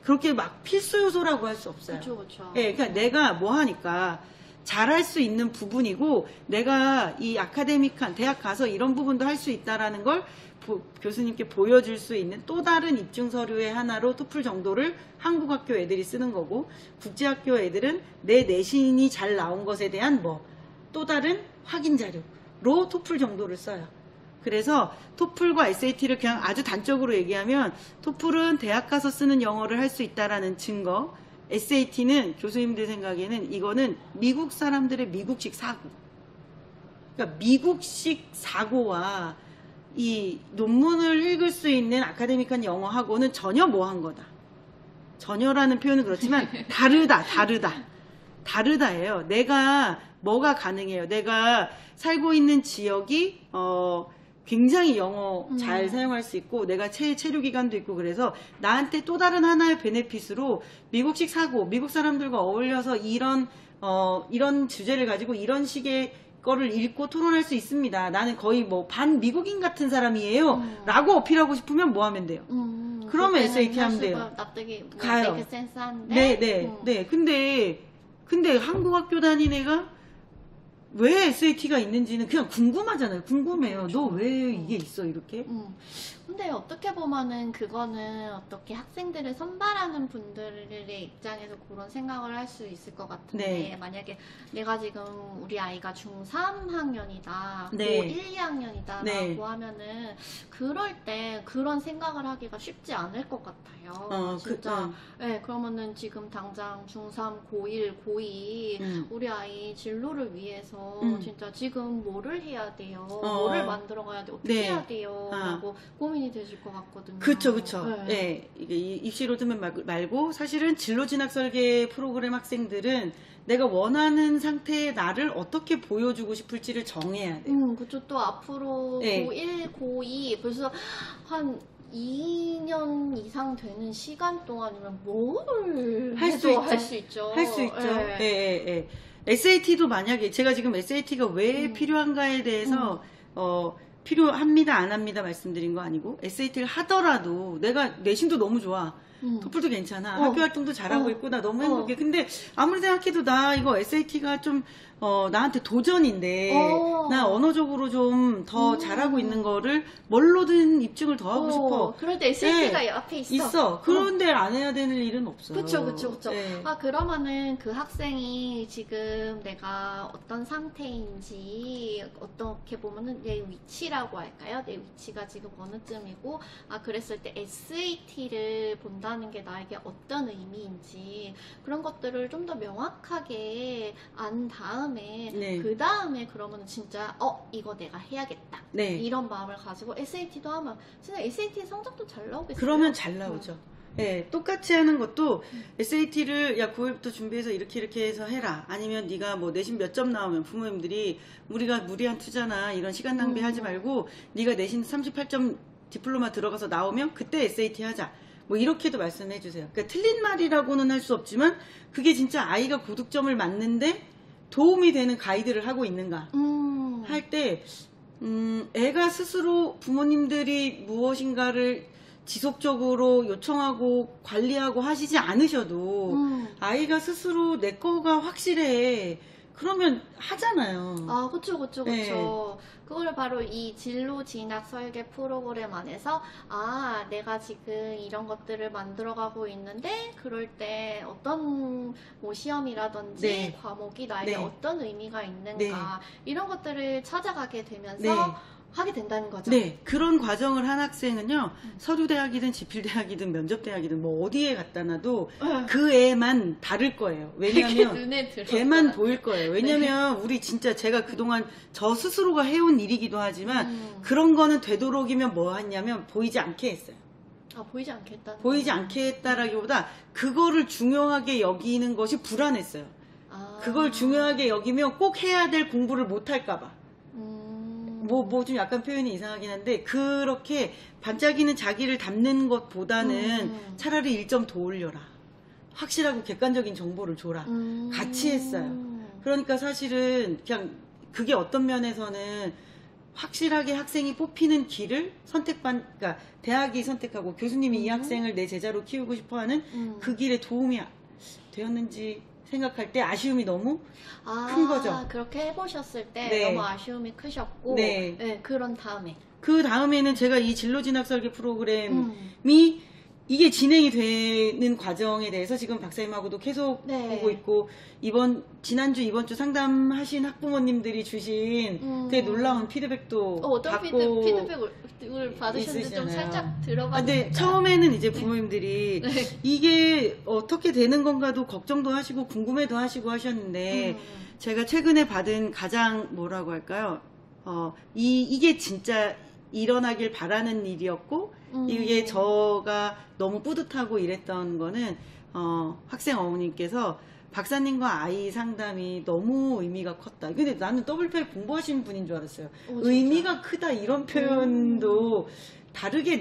그렇게 막 필수 요소라고 할 수 없어요. 그렇죠, 그렇죠. 예, 그러니까 내가 뭐 하니까 잘할 수 있는 부분이고 내가 이 아카데믹한 대학 가서 이런 부분도 할 수 있다라는 걸 교수님께 보여줄 수 있는 또 다른 입증 서류의 하나로 토플 정도를 한국 학교 애들이 쓰는 거고, 국제학교 애들은 내 내신이 잘 나온 것에 대한 뭐 또 다른 확인 자료로 토플 정도를 써요. 그래서 토플과 SAT를 그냥 아주 단적으로 얘기하면, 토플은 대학 가서 쓰는 영어를 할 수 있다라는 증거, SAT는 교수님들 생각에는 이거는 미국 사람들의 미국식 사고, 그러니까 미국식 사고와 이 논문을 읽을 수 있는 아카데믹한 영어하고는 전혀 뭐한 거다. 전혀라는 표현은 그렇지만 다르다예요. 내가 뭐가 가능해요. 내가 살고 있는 지역이 굉장히 영어 잘 사용할 수 있고, 내가 체류 기간도 있고, 그래서 나한테 또 다른 하나의 베네핏으로 미국식 사고, 미국 사람들과 어울려서 이런 주제를 가지고 이런 식의 거를 읽고 토론할 수 있습니다. 나는 거의 뭐 반미국인 같은 사람이에요. 라고 어필하고 싶으면 뭐 하면 돼요? 그러면 SAT 하면 돼요. 납득이 가요. 센스한데. 네. 근데 한국 학교 다닌 애가 왜 SAT가 있는지는 그냥 궁금하잖아요. 궁금해요. 그렇죠. 너 왜 이게 있어 이렇게? 근데 어떻게 보면은 그거는 어떻게 학생들을 선발하는 분들의 입장에서 그런 생각을 할 수 있을 것 같은데, 네. 만약에 내가 지금 우리 아이가 중3학년이다, 네. 고1, 2학년이다 네. 라고 하면은 그럴 때 그런 생각을 하기가 쉽지 않을 것 같아요. 진짜. 네, 그러면은 지금 당장 중3, 고1, 고2 우리 아이 진로를 위해서 진짜 지금 뭐를 해야 돼요? 뭐를 만들어 가야 돼? 어떻게 네. 해야 돼요? 라고 고민이 되실 것 같거든요. 그쵸. 네. 네. 이게 입시 로드맵 말고 사실은 진로 진학 설계 프로그램 학생들은 내가 원하는 상태의 나를 어떻게 보여주고 싶을지를 정해야 돼요. 그쵸. 또 앞으로 네. 고1, 고2 벌써 한 2년 이상 되는 시간 동안이면 뭘 할 수 있죠. 할 수 있죠. 네. SAT도 만약에 제가 지금 SAT가 왜 필요한가에 대해서 필요합니다, 안 합니다 말씀드린 거 아니고, SAT를 하더라도 내가 내신도 너무 좋아. 토플도 괜찮아. 학교 활동도 잘하고 있고, 나 너무 행복해. 근데 아무리 생각해도 나 이거 SAT가 좀 나한테 도전인데, 나 언어적으로 좀 더 잘하고 있는 거를 뭘로든 입증을 더 하고 싶어. 그럴 때 SAT가 옆에 있어. 그런데 안 해야 되는 일은 없어요. 그쵸. 네. 그러면은 그 학생이 지금 내가 어떤 상태인지, 어떻게 보면은 내 위치라고 할까요? 내 위치가 지금 어느쯤이고, 그랬을 때 SAT를 본다는 게 나에게 어떤 의미인지, 그런 것들을 좀 더 명확하게 안 다음에, 네. 그 다음에 그러면 진짜 이거 내가 해야겠다. 네. 이런 마음을 가지고 SAT도 하면 진짜 SAT 성적도 잘 나오겠어요. 그러면 잘 나오죠. 네, 똑같이 하는 것도 SAT를 9월부터 준비해서 이렇게 해서 해라. 아니면 네가 뭐 내신 몇 점 나오면 부모님들이 우리가 무리한 투자나 이런 시간 낭비하지 말고 네가 내신 38점 디플로마 들어가서 나오면 그때 SAT 하자. 뭐 이렇게도 말씀해 주세요. 그러니까 틀린 말이라고는 할 수 없지만 그게 진짜 아이가 고득점을 맞는데 도움이 되는 가이드를 하고 있는가 할 때 애가 스스로 부모님들이 무엇인가를 지속적으로 요청하고 관리하고 하시지 않으셔도 아이가 스스로 내 거가 확실해. 그러면 하잖아요. 그쵸. 네. 그거를 바로 이 진로 진학 설계 프로그램 안에서 내가 지금 이런 것들을 만들어가고 있는데 그럴 때 어떤 뭐 시험이라든지 네. 과목이 나에게 네. 어떤 의미가 있는가 네. 이런 것들을 찾아가게 되면서 네. 하게 된다는 거죠. 네, 그런 과정을 한 학생은요, 서류대학이든 지필대학이든 면접대학이든 뭐 어디에 갖다 놔도 그 애만 다를 거예요. 왜냐면 눈에 들어. 걔만 보일 거예요. 왜냐면 우리 진짜 제가 그동안 저 스스로가 해온 일이기도 하지만 그런 거는 되도록이면 뭐 했냐면 보이지 않게 했어요. 보이지 않겠다. 보이지 않게 했다라기보다 그거를 중요하게 여기는 것이 불안했어요. 그걸 중요하게 여기면 꼭 해야 될 공부를 못 할까 봐. 뭐 좀 약간 표현이 이상하긴 한데 그렇게 반짝이는 자기를 담는 것보다는 차라리 1점 더 올려라. 확실하고 객관적인 정보를 줘라. 같이 했어요. 그러니까 사실은 그냥 그게 어떤 면에서는 확실하게 학생이 뽑히는 길을 그러니까 대학이 선택하고 교수님이 이 학생을 내 제자로 키우고 싶어하는 그 길에 도움이 되었는지 생각할 때 아쉬움이 너무 큰 거죠. 그렇게 해보셨을 때 네. 너무 아쉬움이 크셨고, 네. 네, 그런 다음에. 그 다음에는 제가 이 진로 진학 설계 프로그램이 이게 진행이 되는 과정에 대해서 지금 박사님하고도 계속 네. 보고 있고, 지난주, 이번주 상담하신 학부모님들이 주신 되게 놀라운 피드백도 어떤 받고 피드백을 받으셨는지 좀 살짝 들어봐도 근데 될까요? 처음에는 이제 부모님들이 네. 이게 어떻게 되는 건가도 걱정도 하시고 궁금해도 하시고 하셨는데 제가 최근에 받은 가장 뭐라고 할까요? 이게 진짜 일어나길 바라는 일이었고 이게 저가 너무 뿌듯하고 이랬던 거는 학생 어머님께서 박사님과 아이 상담이 너무 의미가 컸다. 근데 나는 더블팩 공부하시는 분인 줄 알았어요. 의미가 크다 이런 표현도 다르게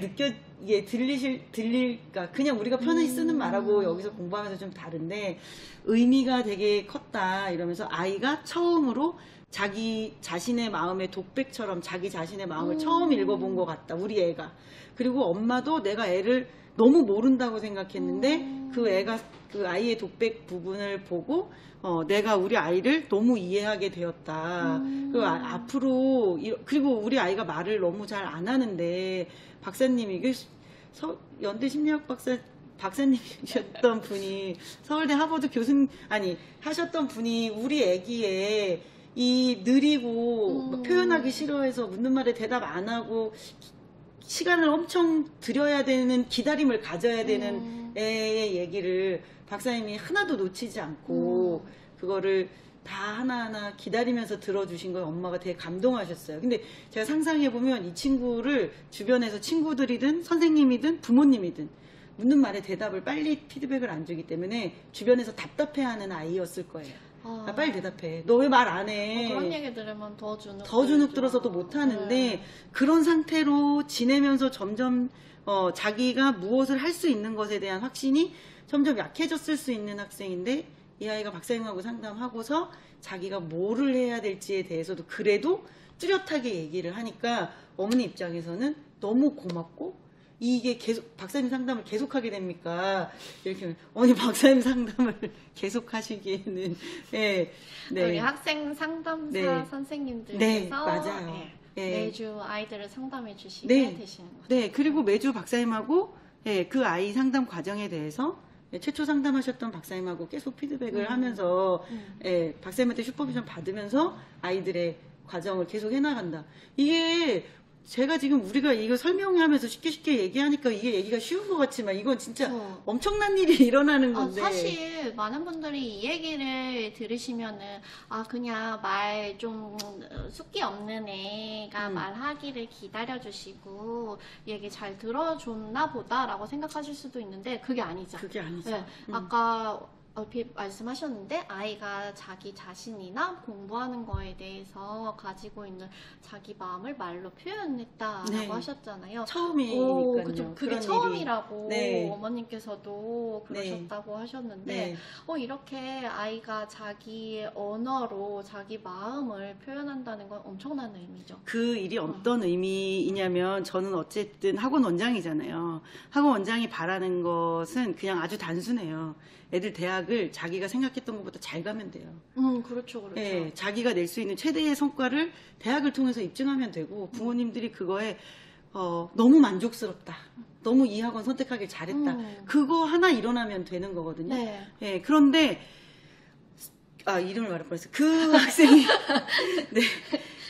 들릴까. 그냥 우리가 편히 쓰는 말하고 여기서 공부하면서 좀 다른데 의미가 되게 컸다 이러면서 아이가 처음으로 자기 자신의 마음의 독백처럼 자기 자신의 마음을 처음 읽어본 것 같다. 우리 애가. 그리고 엄마도 내가 애를 너무 모른다고 생각했는데 그 아이의 독백 부분을 보고 내가 우리 아이를 너무 이해하게 되었다. 그리고 앞으로 그리고 우리 아이가 말을 너무 잘 안 하는데 박사님이 이게 연대 심리학 박사님이셨던 분이 서울대 하버드 하셨던 분이 우리 애기의 이 느리고 표현하기 싫어해서 묻는 말에 대답 안 하고 시간을 엄청 들여야 되는 기다림을 가져야 되는 애의 얘기를 박사님이 하나도 놓치지 않고 그거를 다 하나하나 기다리면서 들어주신 거에 엄마가 되게 감동하셨어요. 근데 제가 상상해보면 이 친구를 주변에서 친구들이든 선생님이든 부모님이든 묻는 말에 대답을 빨리 피드백을 안 주기 때문에 주변에서 답답해하는 아이였을 거예요. 빨리 대답해. 너 왜 말 안 해? 그런 얘기 들으면 더 주눅 들어서도 못하는데 그런 상태로 지내면서 점점 자기가 무엇을 할 수 있는 것에 대한 확신이 점점 약해졌을 수 있는 학생인데 이 아이가 박사님하고 상담하고서 자기가 뭐를 해야 될지에 대해서도 그래도 뚜렷하게 얘기를 하니까 어머니 입장에서는 너무 고맙고 이게 계속 박사님 상담을 계속하게 됩니까? 이렇게 어머니 박사님 상담을 계속하시기에는 네. 우리 학생 상담사 선생님들께서 맞아요. 매주 아이들을 상담해 주시게 되시는 거죠. 네, 그리고 매주 박사님하고 그 아이 상담 과정에 대해서 최초 상담하셨던 박사님하고 계속 피드백을 하면서 박사님한테 슈퍼비전 받으면서 아이들의 과정을 계속 해나간다. 이게 제가 지금 우리가 이거 설명하면서 쉽게 얘기하니까 이게 얘기가 쉬운 것 같지만 이건 진짜 엄청난 일이 일어나는 건데. 사실 많은 분들이 이 얘기를 들으시면은 그냥 말 좀 숫기 없는 애가 말하기를 기다려주시고 얘기 잘 들어줬나 보다라고 생각하실 수도 있는데 그게 아니죠. 그게 아니죠. 네, 아까 얼핏 말씀하셨는데 아이가 자기 자신이나 공부하는 거에 대해서 가지고 있는 자기 마음을 말로 표현했다라고 하셨잖아요. 처음이니까요. 그쵸. 그게 처음이라고 어머님께서도 그러셨다고 하셨는데 이렇게 아이가 자기 언어로 자기 마음을 표현한다는 건 엄청난 의미죠. 그 일이 어떤 의미이냐면 저는 어쨌든 학원 원장이잖아요. 학원 원장이 바라는 것은 그냥 아주 단순해요. 애들 대학을 자기가 생각했던 것보다 잘 가면 돼요. 그렇죠. 네, 자기가 낼 수 있는 최대의 성과를 대학을 통해서 입증하면 되고 부모님들이 그거에 너무 만족스럽다. 너무 이 학원 선택하길 잘했다. 그거 하나 일어나면 되는 거거든요. 네, 그런데 이름을 말할 뻔했어요. 그 학생이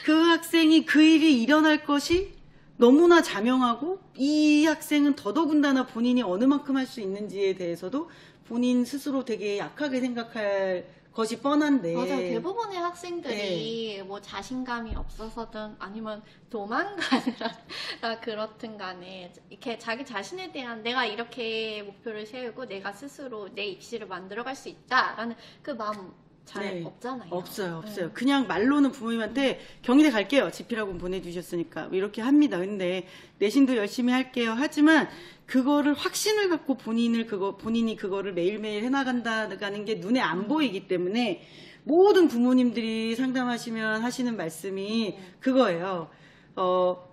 그 학생이 그 일이 일어날 것이 너무나 자명하고 이 학생은 더더군다나 본인이 어느 만큼 할 수 있는지에 대해서도 본인 스스로 되게 약하게 생각할 것이 뻔한데. 맞아요. 대부분의 학생들이 뭐 자신감이 없어서든 아니면 도망가느라 그렇든 간에 이렇게 자기 자신에 대한 내가 이렇게 목표를 세우고 내가 스스로 내 입시를 만들어갈 수 있다라는 그 마음 잘 없잖아요. 없어요. 그냥 말로는 부모님한테 경희대 갈게요. 지필학원 보내주셨으니까 이렇게 합니다. 근데 내신도 열심히 할게요. 하지만 그거를 확신을 갖고 본인이 그거를 매일매일 해나간다는 게 눈에 안 보이기 때문에 모든 부모님들이 상담하시면 하시는 말씀이 그거예요.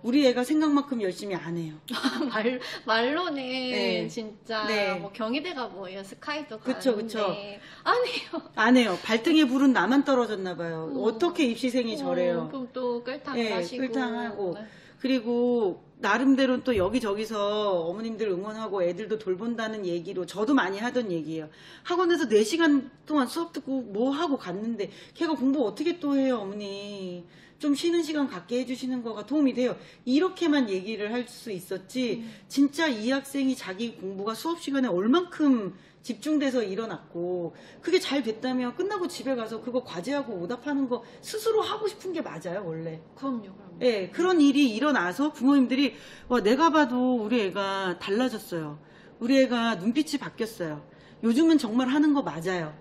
우리 애가 생각만큼 열심히 안 해요. 말로는 진짜 뭐 경희대가 뭐예요? 스카이도 가는데 그쵸. 안 해요. 안 해요. 발등에 불은 나만 떨어졌나 봐요. 어떻게 입시생이 저래요. 그럼 또 끌탕 가시고. 끌탕하고. 그리고 나름대로 또 여기저기서 어머님들 응원하고 애들도 돌본다는 얘기로 저도 많이 하던 얘기예요. 학원에서 4시간 동안 수업 듣고 뭐 하고 갔는데 걔가 공부 어떻게 또 해요, 어머니. 좀 쉬는 시간 갖게 해주시는 거가 도움이 돼요. 이렇게만 얘기를 할 수 있었지 진짜 이 학생이 자기 공부가 수업 시간에 얼만큼 집중돼서 일어났고 그게 잘 됐다면 끝나고 집에 가서 그거 과제하고 오답하는 거 스스로 하고 싶은 게 맞아요, 원래. 그럼요. 네, 그런 일이 일어나서 부모님들이 내가 봐도 우리 애가 달라졌어요. 우리 애가 눈빛이 바뀌었어요. 요즘은 정말 하는 거 맞아요.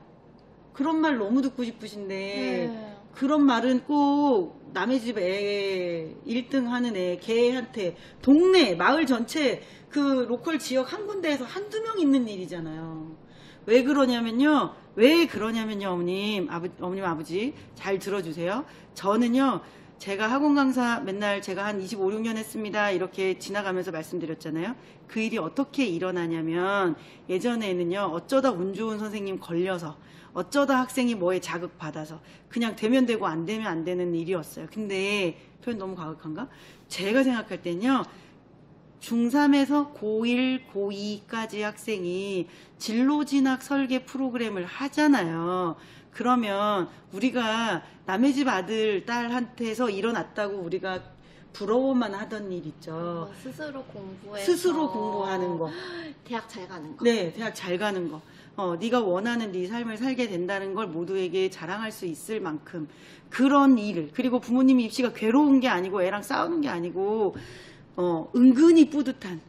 그런 말 너무 듣고 싶으신데 그런 말은 꼭 남의 집 애 1등 하는 애 걔한테 동네 마을 전체 그 로컬 지역 한 군데에서 한두 명 있는 일이잖아요. 왜 그러냐면요 어머님 아버지 잘 들어주세요. 저는요 제가 학원 강사 맨날 제가 한 25, 6년 했습니다. 이렇게 지나가면서 말씀드렸잖아요. 그 일이 어떻게 일어나냐면 예전에는요 어쩌다 운 좋은 선생님 걸려서 어쩌다 학생이 뭐에 자극받아서 그냥 되면 되고 안 되면 안 되는 일이었어요. 근데 표현 너무 과격한가? 제가 생각할 때는요. 중3에서 고1, 고2까지 학생이 진로진학 설계 프로그램을 하잖아요. 그러면 우리가 남의 집 아들, 딸한테서 일어났다고 우리가 부러워만 하던 일 있죠. 스스로 공부해서 스스로 공부하는 거. 대학 잘 가는 거. 네, 대학 잘 가는 거. 네가 원하는 네 삶을 살게 된다는 걸 모두에게 자랑할 수 있을 만큼 그런 일을 그리고 부모님이 입시가 괴로운 게 아니고 애랑 싸우는 게 아니고 은근히 뿌듯한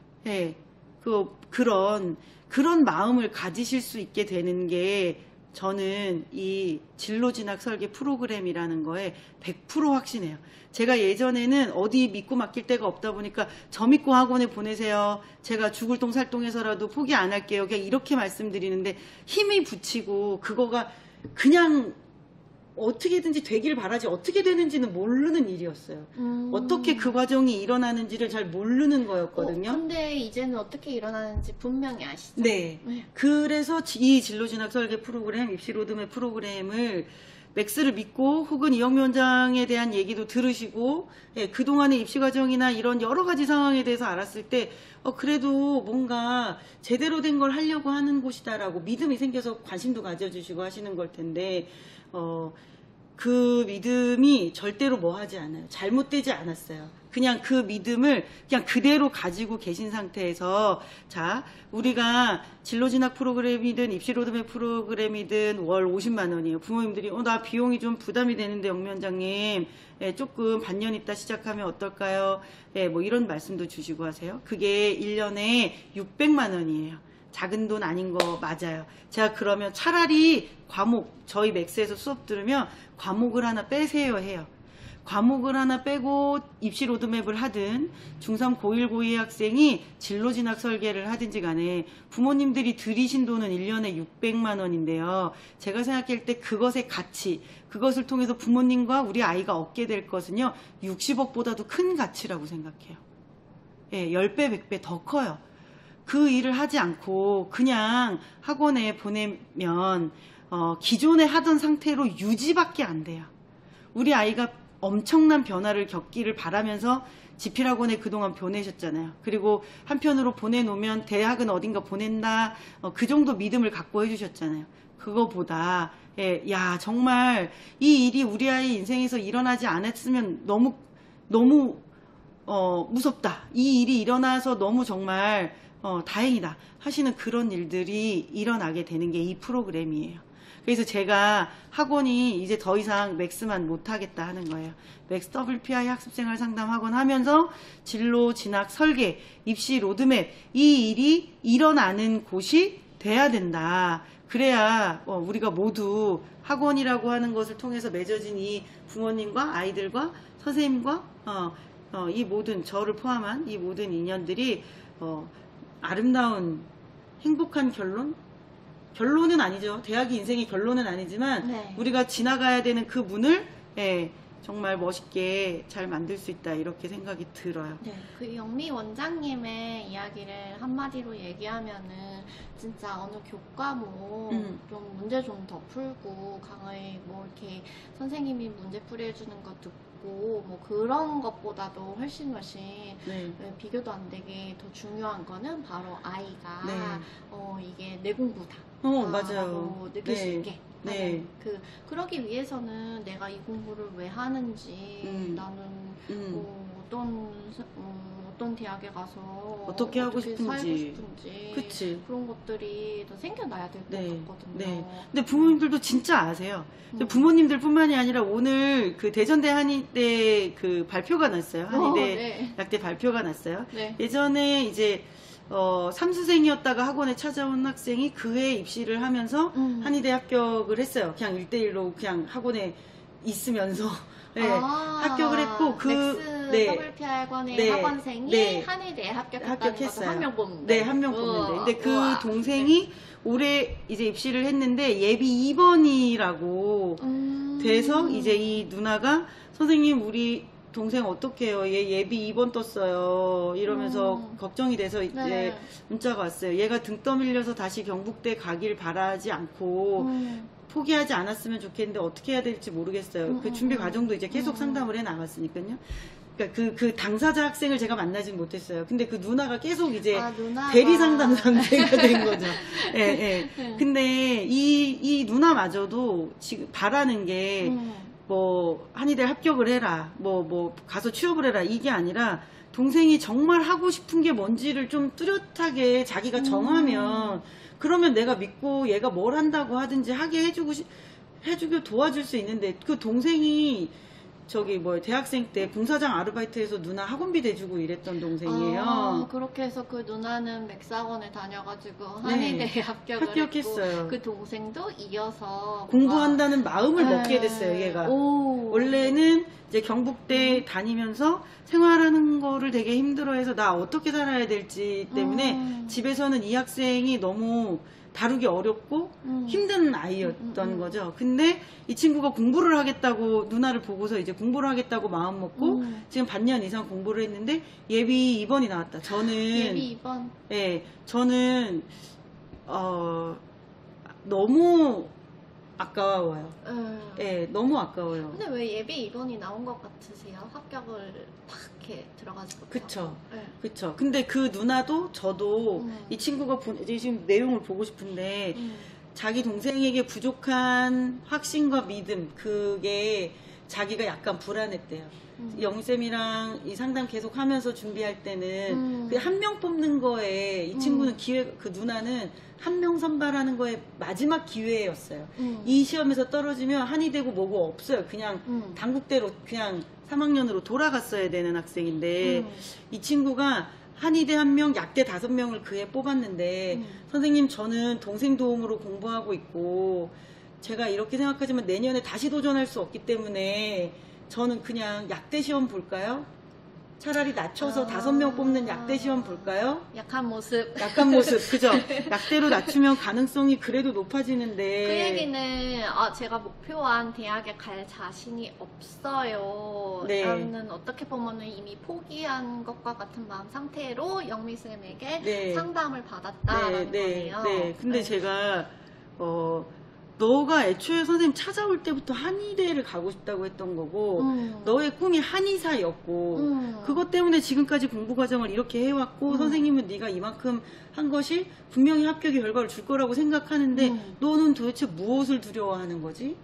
그런 마음을 가지실 수 있게 되는 게 저는 이 진로진학 설계 프로그램이라는 거에 100% 확신해요. 제가 예전에는 어디 믿고 맡길 데가 없다 보니까 저 믿고 학원에 보내세요. 제가 죽을 똥 살 똥해서라도 포기 안 할게요. 그냥 이렇게 말씀드리는데 힘이 붙이고 그거가 그냥 어떻게든지 되길 바라지 어떻게 되는지는 모르는 일이었어요. 어떻게 그 과정이 일어나는지를 잘 모르는 거였거든요. 근데 이제는 어떻게 일어나는지 분명히 아시죠? 네. 그래서 이 진로진학 설계 프로그램, 입시 로드맵 프로그램을 맥스를 믿고 혹은 이영미 원장에 대한 얘기도 들으시고 그동안의 입시 과정이나 이런 여러 가지 상황에 대해서 알았을 때 그래도 뭔가 제대로 된 걸 하려고 하는 곳이다라고 믿음이 생겨서 관심도 가져주시고 하시는 걸 텐데 그 믿음이 절대로 뭐하지 않아요. 잘못되지 않았어요. 그냥 그 믿음을 그냥 그대로 가지고 계신 상태에서 자 우리가 진로진학 프로그램이든 입시 로드맵 프로그램이든 월 50만 원이에요. 부모님들이 나 비용이 좀 부담이 되는데 영미 원장님 조금 반년 있다 시작하면 어떨까요? 뭐 이런 말씀도 주시고 하세요. 그게 1년에 600만 원이에요. 작은 돈 아닌 거 맞아요. 제가 그러면 차라리 과목 저희 맥스에서 수업 들으면 과목을 하나 빼세요 해요. 과목을 하나 빼고 입시 로드맵을 하든 중3 고1 고2 학생이 진로진학 설계를 하든지 간에 부모님들이 들이신 돈은 1년에 600만 원인데요. 제가 생각할 때 그것의 가치 그것을 통해서 부모님과 우리 아이가 얻게 될 것은요 60억보다도 큰 가치라고 생각해요. 10배 100배 더 커요. 그 일을 하지 않고 그냥 학원에 보내면 기존에 하던 상태로 유지밖에 안 돼요. 우리 아이가 엄청난 변화를 겪기를 바라면서 지필학원에 그동안 보내셨잖아요. 그리고 한편으로 보내놓으면 대학은 어딘가 보낸다. 그 정도 믿음을 갖고 해주셨잖아요. 그거보다 야 정말 이 일이 우리 아이 인생에서 일어나지 않았으면 너무 무섭다. 이 일이 일어나서 너무 정말 다행이다 하시는 그런 일들이 일어나게 되는 게 이 프로그램이에요. 그래서 제가 학원이 이제 더 이상 맥스만 못하겠다 하는 거예요. 맥스 WPI 학습생활 상담 학원 하면서 진로, 진학, 설계, 입시 로드맵 이 일이 일어나는 곳이 돼야 된다. 그래야 우리가 모두 학원이라고 하는 것을 통해서 맺어진 이 부모님과 아이들과 선생님과 이 모든 저를 포함한 이 모든 인연들이 아름다운 행복한 결론은 아니죠. 대학이 인생의 결론은 아니지만 네. 우리가 지나가야 되는 그 문을 정말 멋있게 잘 만들 수 있다 이렇게 생각이 들어요. 네, 그 영미 원장님의 이야기를 한마디로 얘기하면은 진짜 어느 교과목 좀 문제 좀 더 풀고 강의 뭐 이렇게 선생님이 문제 풀이해주는 거 듣고 뭐 그런 것보다도 훨씬 네. 비교도 안 되게 더 중요한 거는 바로 아이가 네. 이게 내 공부다. 맞아요. 느낄 수 있게. 네. 그러기 위해서는 내가 이 공부를 왜 하는지, 나는 어떤 대학에 가서 어떻게 하고 싶은지, 살고 싶은지, 그치. 그런 것들이 더 생겨나야 될 것 같거든요. 네. 근데 부모님들도 진짜 아세요. 부모님들뿐만이 아니라 오늘 그 대전대 한의대 그 발표가 났어요. 한의대 네. 약대 발표가 났어요. 네. 예전에 이제 삼수생이었다가 학원에 찾아온 학생이 그해 입시를 하면서 한의대 합격을 했어요. 그냥 1대1로 그냥 학원에 있으면서 합격을 했고 WP 학원의 학원생이 한의대에 합격했어요. 한 명 뽑는데. 네, 한 명 뽑는데. 근데 그 동생이 올해 이제 입시를 했는데 예비 2번이라고 돼서 이제 이 누나가 선생님 우리 동생 어떡해요? 얘 예비 2번 떴어요. 이러면서 걱정이 돼서 이제 문자가 왔어요. 얘가 등 떠밀려서 다시 경북대 가길 바라지 않고 포기하지 않았으면 좋겠는데 어떻게 해야 될지 모르겠어요. 그 준비 과정도 이제 계속 상담을 해 나갔으니까요. 그러니까 그 당사자 학생을 제가 만나진 못했어요. 근데 그 누나가 계속 이제 대리 상담 상대가 된 거죠. 예. 근데 이 누나마저도 지금 바라는 게 뭐 한의대 합격을 해라, 뭐 가서 취업을 해라 이게 아니라 동생이 정말 하고 싶은 게 뭔지를 좀 뚜렷하게 자기가 정하면 그러면 내가 믿고 얘가 뭘 한다고 하든지 하게 해주고 도와줄 수 있는데 그 동생이 대학생 때 봉사장 아르바이트해서 누나 학원비 대주고 이랬던 동생이에요. 그렇게 해서 그 누나는 맥사원에 다녀가지고 한의대에 합격했어요. 했고 그 동생도 이어서 공부한다는 마음을 먹게 됐어요, 얘가. 원래는 이제 경북대 다니면서 생활하는 거를 되게 힘들어해서 나 어떻게 살아야 될지 때문에 집에서는 이 학생이 너무 다루기 어렵고 힘든 아이였던 거죠. 근데 이 친구가 공부를 하겠다고 누나를 보고서 이제 공부를 하겠다고 마음 먹고 지금 반년 이상 공부를 했는데 예비 2번이 나왔다. 저는 예비 2번. 네, 저는 너무 아까워요. 네, 너무 아까워요. 근데 왜 예비 2번이 나온 것 같으세요? 합격을 팍 이렇게 들어가지고. 그쵸. 그쵸. 근데 그 누나도 저도 이 친구가 지금 내용을 보고 싶은데 자기 동생에게 부족한 확신과 믿음, 그게 자기가 약간 불안했대요. 영쌤이랑 이 상담 계속 하면서 준비할 때는 그 한 명 뽑는 거에 이 친구는 그 누나는 한 명 선발하는 거에 마지막 기회였어요. 이 시험에서 떨어지면 한의대고 뭐고 없어요. 그냥 단국대로 그냥 3학년으로 돌아갔어야 되는 학생인데 이 친구가 한의대 1명, 약대 5명을 그해 뽑았는데 선생님 저는 동생 도움으로 공부하고 있고 제가 이렇게 생각하지만 내년에 다시 도전할 수 없기 때문에 저는 그냥 약대 시험 볼까요? 차라리 낮춰서 5명 뽑는 약대 시험 볼까요? 약한 모습. 그죠? 약대로 낮추면 가능성이 그래도 높아지는데. 그 얘기는 제가 목표한 대학에 갈 자신이 없어요. 나는 어떻게 보면 이미 포기한 것과 같은 마음 상태로 영미쌤에게 상담을 받았다라는 거네요. 근데 제가 너가 애초에 선생님 찾아올 때부터 한의대를 가고 싶다고 했던 거고 너의 꿈이 한의사였고 그것 때문에 지금까지 공부 과정을 이렇게 해왔고 선생님은 네가 이만큼 한 것이 분명히 합격의 결과를 줄 거라고 생각하는데 너는 도대체 무엇을 두려워하는 거지?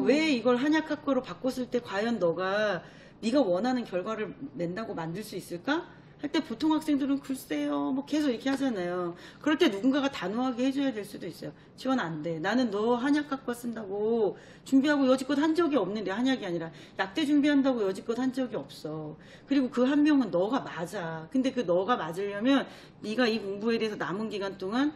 왜 이걸 한약학과로 바꿨을 때 과연 네가 원하는 결과를 낸다고 만들 수 있을까? 할 때 보통 학생들은 글쎄요 뭐 계속 이렇게 하잖아요. 그럴 때 누군가가 단호하게 해줘야 될 수도 있어요. 지원 안 돼. 나는 너 한약학과 쓴다고 준비하고 여지껏 한 적이 없는데, 한약이 아니라 약대 준비한다고 여지껏 한 적이 없어. 그리고 그 한 명은 너가 맞아. 근데 그 너가 맞으려면 네가 이 공부에 대해서 남은 기간 동안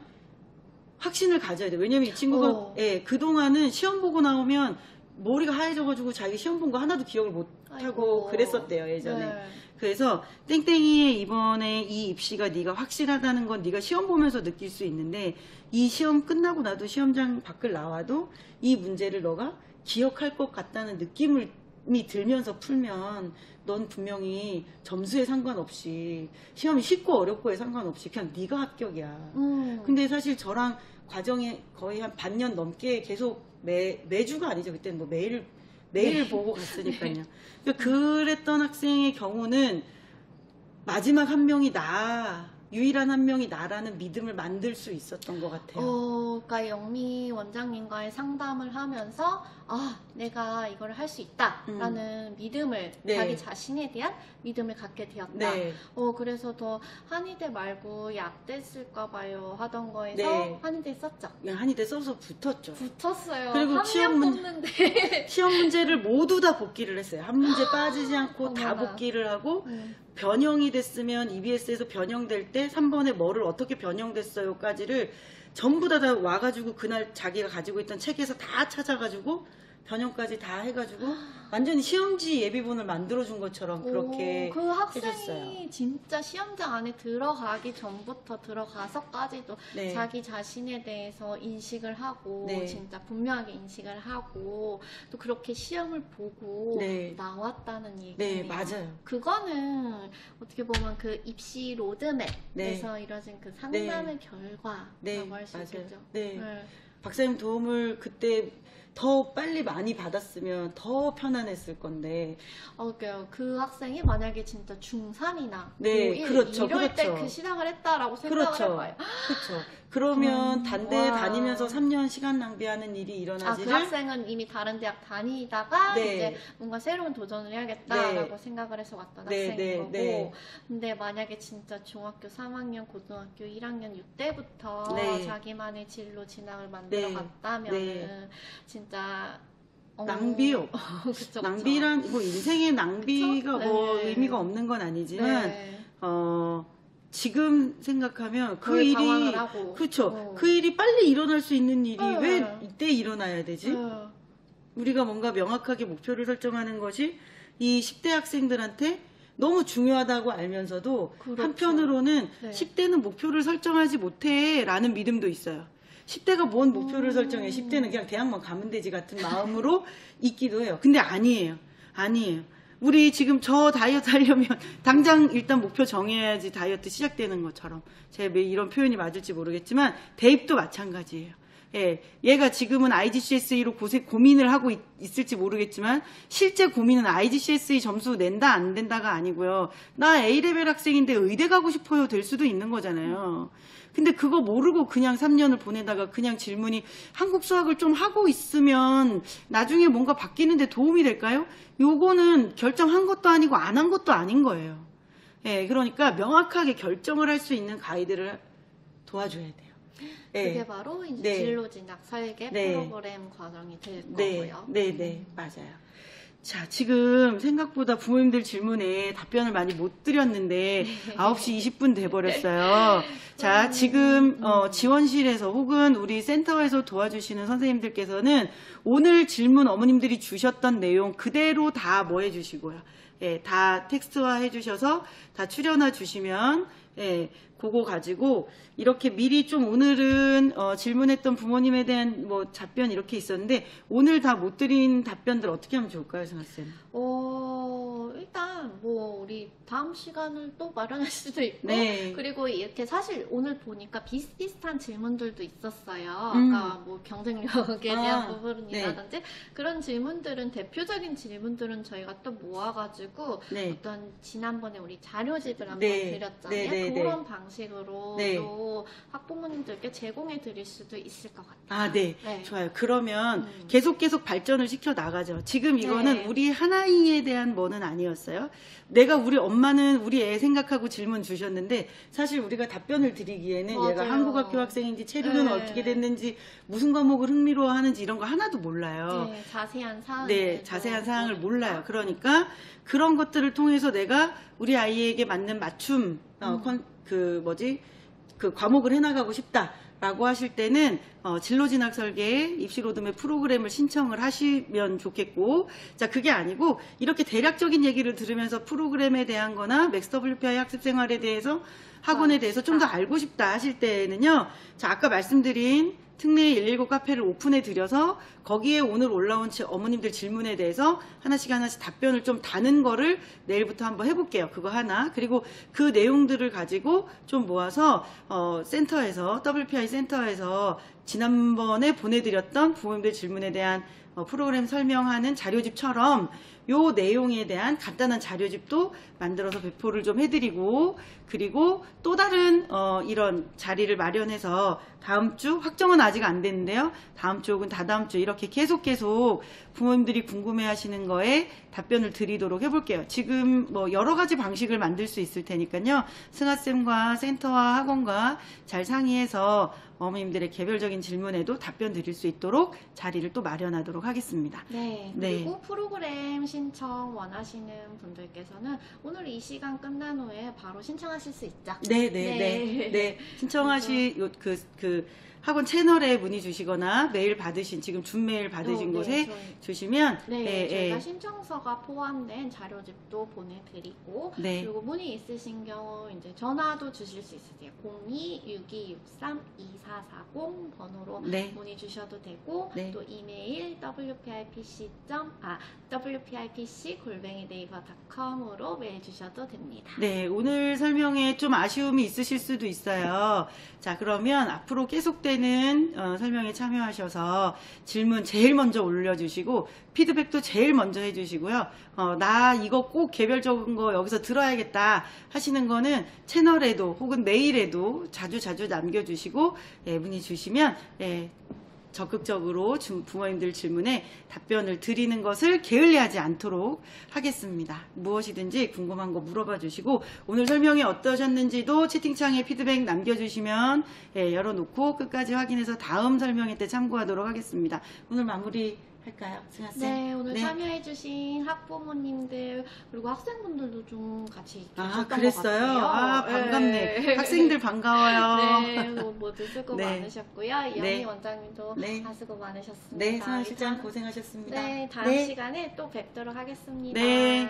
확신을 가져야 돼. 왜냐면 이 친구가 예, 그동안은 시험 보고 나오면 머리가 하얘져가지고 자기 시험 본 거 하나도 기억을 못하고 그랬었대요, 예전에. 네. 그래서 땡땡이의 이번에 이 입시가 네가 확실하다는 건 네가 시험 보면서 느낄 수 있는데, 이 시험 끝나고 나도 시험장 밖을 나와도 이 문제를 너가 기억할 것 같다는 느낌이 들면서 풀면 넌 분명히 점수에 상관없이, 시험이 쉽고 어렵고에 상관없이 그냥 네가 합격이야. 근데 사실 저랑 과정이 거의 한 반년 넘게 계속 매주가 아니죠. 그때는 뭐 매일 네. 보고 갔으니까요. 그러니까 그랬던 학생의 경우는 마지막 한 명이 유일한 한 명이 나라는 믿음을 만들 수 있었던 것 같아요. 그러니까 영미 원장님과의 상담을 하면서 내가 이걸 할 수 있다라는 믿음을, 네. 자기 자신에 대한 믿음을 갖게 되었다. 네. 그래서 더 한의대 말고 약대 쓸까봐요 하던 거에서 네. 한의대 썼죠. 한의대 써서 붙었어요. 그리고 시험 문제를 모두 다 복기를 했어요. 한 문제 빠지지 않고 다 복기를 하고 변형이 됐으면 EBS에서 변형될 때 3번에 뭐를 어떻게 변형됐어요까지를 전부 다 와가지고 그날 자기가 가지고 있던 책에서 다 찾아가지고 변형까지 다 해가지고 완전히 시험지 예비본을 만들어준 것처럼 그렇게 그 학생이 해줬어요. 진짜 시험장 안에 들어가기 전부터 들어가서까지도 네. 자기 자신에 대해서 인식을 하고 네. 진짜 분명하게 인식을 하고 또 그렇게 시험을 보고 네. 나왔다는 얘기예요. 네, 맞아요. 그거는 어떻게 보면 그 입시 로드맵에서 네. 이뤄진 그 상담의 결과라고 할 수 있겠죠. 네. 박사님 도움을 그때 더 빨리 많이 받았으면 더 편안했을 건데. 그 학생이 만약에 진짜 중3이나 네, 고1 그렇죠, 이럴 때 그 시작을 했다라고 생각을 해봐요. 그렇죠. 그러면 단대 다니면서 3년 시간 낭비하는 일이 일어나지를. 그 학생은 이미 다른 대학 다니다가 네. 이제 뭔가 새로운 도전을 해야겠다라고 네. 생각을 해서 왔던 네, 학생인 거고. 네. 근데 만약에 진짜 중학교 3학년, 고등학교 1학년 이때부터 네. 자기만의 진로 진학을 만들어 갔다면 네. 진짜 낭비요. 그쵸, 낭비란 뭐 인생의 낭비가 뭐 네. 의미가 없는 건 아니지만 네. 지금 생각하면 그 일이 그렇죠. 그 일이 빨리 일어날 수 있는 일이 왜 이때 일어나야 되지? 우리가 뭔가 명확하게 목표를 설정하는 것이 이 10대 학생들한테 너무 중요하다고 알면서도 그렇죠. 한편으로는 네. 10대는 목표를 설정하지 못해 라는 믿음도 있어요. 10대가 뭔 목표를 설정해. 10대는 그냥 대학만 가면 되지 같은 마음으로 있기도 해요. 근데 아니에요. 우리 지금 저 다이어트 하려면 당장 일단 목표 정해야지 다이어트 시작되는 것처럼, 제가 이런 표현이 맞을지 모르겠지만 대입도 마찬가지예요. 예, 얘가 지금은 IGCSE로 고민을 하고 있을지 모르겠지만 실제 고민은 IGCSE 점수 낸다 안 된다가 아니고요. 나 A레벨 학생인데 의대 가고 싶어요 될 수도 있는 거잖아요. 근데 그거 모르고 그냥 3년을 보내다가 그냥 질문이 한국 수학을 좀 하고 있으면 나중에 뭔가 바뀌는데 도움이 될까요? 요거는 결정한 것도 아니고 안 한 것도 아닌 거예요. 예, 그러니까 명확하게 결정을 할 수 있는 가이드를 도와줘야 돼요. 그게 바로 이제 네. 진로 진학 설계 네. 프로그램 과정이 될 거고요. 네, 맞아요. 자, 지금 생각보다 부모님들 질문에 답변을 많이 못 드렸는데 9시 20분 돼버렸어요. 자, 지금 지원실에서 혹은 우리 센터에서 도와주시는 선생님들께서는 오늘 질문 어머님들이 주셨던 내용 그대로 다 뭐 해주시고요. 예, 다 텍스트화 해주셔서 다 출연화 주시면 예, 그거 가지고 이렇게 미리 좀 오늘은 질문했던 부모님에 대한 뭐 답변 이렇게 있었는데 오늘 다 못 드린 답변들 어떻게 하면 좋을까요, 승아쌤? 일단 뭐 우리 다음 시간을 또 마련할 수도 있고 네. 그리고 이렇게 사실 오늘 보니까 비슷비슷한 질문들도 있었어요. 아까 뭐 경쟁력에 대한 부분이라든지 네. 그런 질문들은 대표적인 질문들은 저희가 또 모아가지고 네. 어떤 지난번에 우리 자료집을 한번 네. 드렸잖아요. 네. 그런 방식으로 네. 또 학부모님들께 제공해 드릴 수도 있을 것 같아요. 네. 좋아요. 그러면 계속 발전을 시켜 나가죠. 지금 이거는 우리 하나이에 대한 뭐는 아니었어요. 내가 우리 엄마는 우리 애 생각하고 질문 주셨는데 사실 우리가 답변을 드리기에는 맞아요. 얘가 한국학교 학생인지 체류는 어떻게 됐는지 무슨 과목을 흥미로워하는지 이런 거 하나도 몰라요. 자세한 사항을 몰라요. 그러니까 그런 것들을 통해서 내가 우리 아이에게 맞는 맞춤 그 과목을 해나가고 싶다 라고 하실 때는 진로진학 설계 입시 로드맵 프로그램을 신청을 하시면 좋겠고, 자, 그게 아니고 이렇게 대략적인 얘기를 들으면서 프로그램에 대한 거나 맥스 WPI 학습 생활에 대해서 학원에 대해서 좀 더 알고 싶다 하실 때는요, 자, 아까 말씀드린 특례 119 카페를 오픈해 드려서 거기에 오늘 올라온 어머님들 질문에 대해서 하나씩 답변을 좀 다는 거를 내일부터 한번 해볼게요. 그거 하나. 그리고 그 내용들을 가지고 좀 모아서 센터에서, WPI 센터에서 지난번에 보내드렸던 부모님들 질문에 대한 프로그램 설명하는 자료집처럼 요 내용에 대한 간단한 자료집도 만들어서 배포를 좀 해드리고, 그리고 또 다른 이런 자리를 마련해서 다음 주, 확정은 아직 안 됐는데요, 다음 주 혹은 다다음 주 이렇게 계속 부모님들이 궁금해하시는 거에 답변을 드리도록 해볼게요. 지금 뭐 여러 가지 방식을 만들 수 있을 테니까요, 승하쌤과 센터와 학원과 잘 상의해서 어머님들의 개별적인 질문에도 답변 드릴 수 있도록 자리를 또 마련하도록 하겠습니다. 네, 그리고 프로그램 신청 원하시는 분들께서는 오늘 이 시간 끝난 후에 바로 신청하실 수 있죠? 네. 그 학원 채널에 문의 주시거나 메일 받으신, 지금 준 메일 받으신 곳에 주시면 저희가 신청서가 포함된 자료집도 보내드리고, 그리고 문의 있으신 경우 이제 전화도 주실 수 있으세요. 02-6263-2440 번호로 문의 주셔도 되고, 또 이메일 wpipc@naver.com으로 메일 주셔도 됩니다. 네, 오늘 설명에 좀 아쉬움이 있으실 수도 있어요. 자, 그러면 앞으로 계속되는 설명에 참여하셔서 질문 제일 먼저 올려주시고 피드백도 제일 먼저 해주시고요. 나 이거 꼭 개별적인 거 여기서 들어야겠다 하시는 거는 채널에도 혹은 메일에도 자주 남겨주시고 문의 주시면 적극적으로 부모님들 질문에 답변을 드리는 것을 게을리하지 않도록 하겠습니다. 무엇이든지 궁금한 거 물어봐 주시고, 오늘 설명이 어떠셨는지도 채팅창에 피드백 남겨주시면 열어놓고 끝까지 확인해서 다음 설명회 때 참고하도록 하겠습니다. 오늘 마무리 할까요, 승하쌤? 네, 오늘 참여해주신 학부모님들 그리고 학생분들도 좀 같이 계셨던 그랬어요? 것 같아요. 반갑네. 학생들 반가워요. 네, 모두 수고 많으셨고요. 이현희 원장님도 다 수고 많으셨습니다. 네, 승하 실장 고생하셨습니다. 네, 다음 시간에 또 뵙도록 하겠습니다. 네.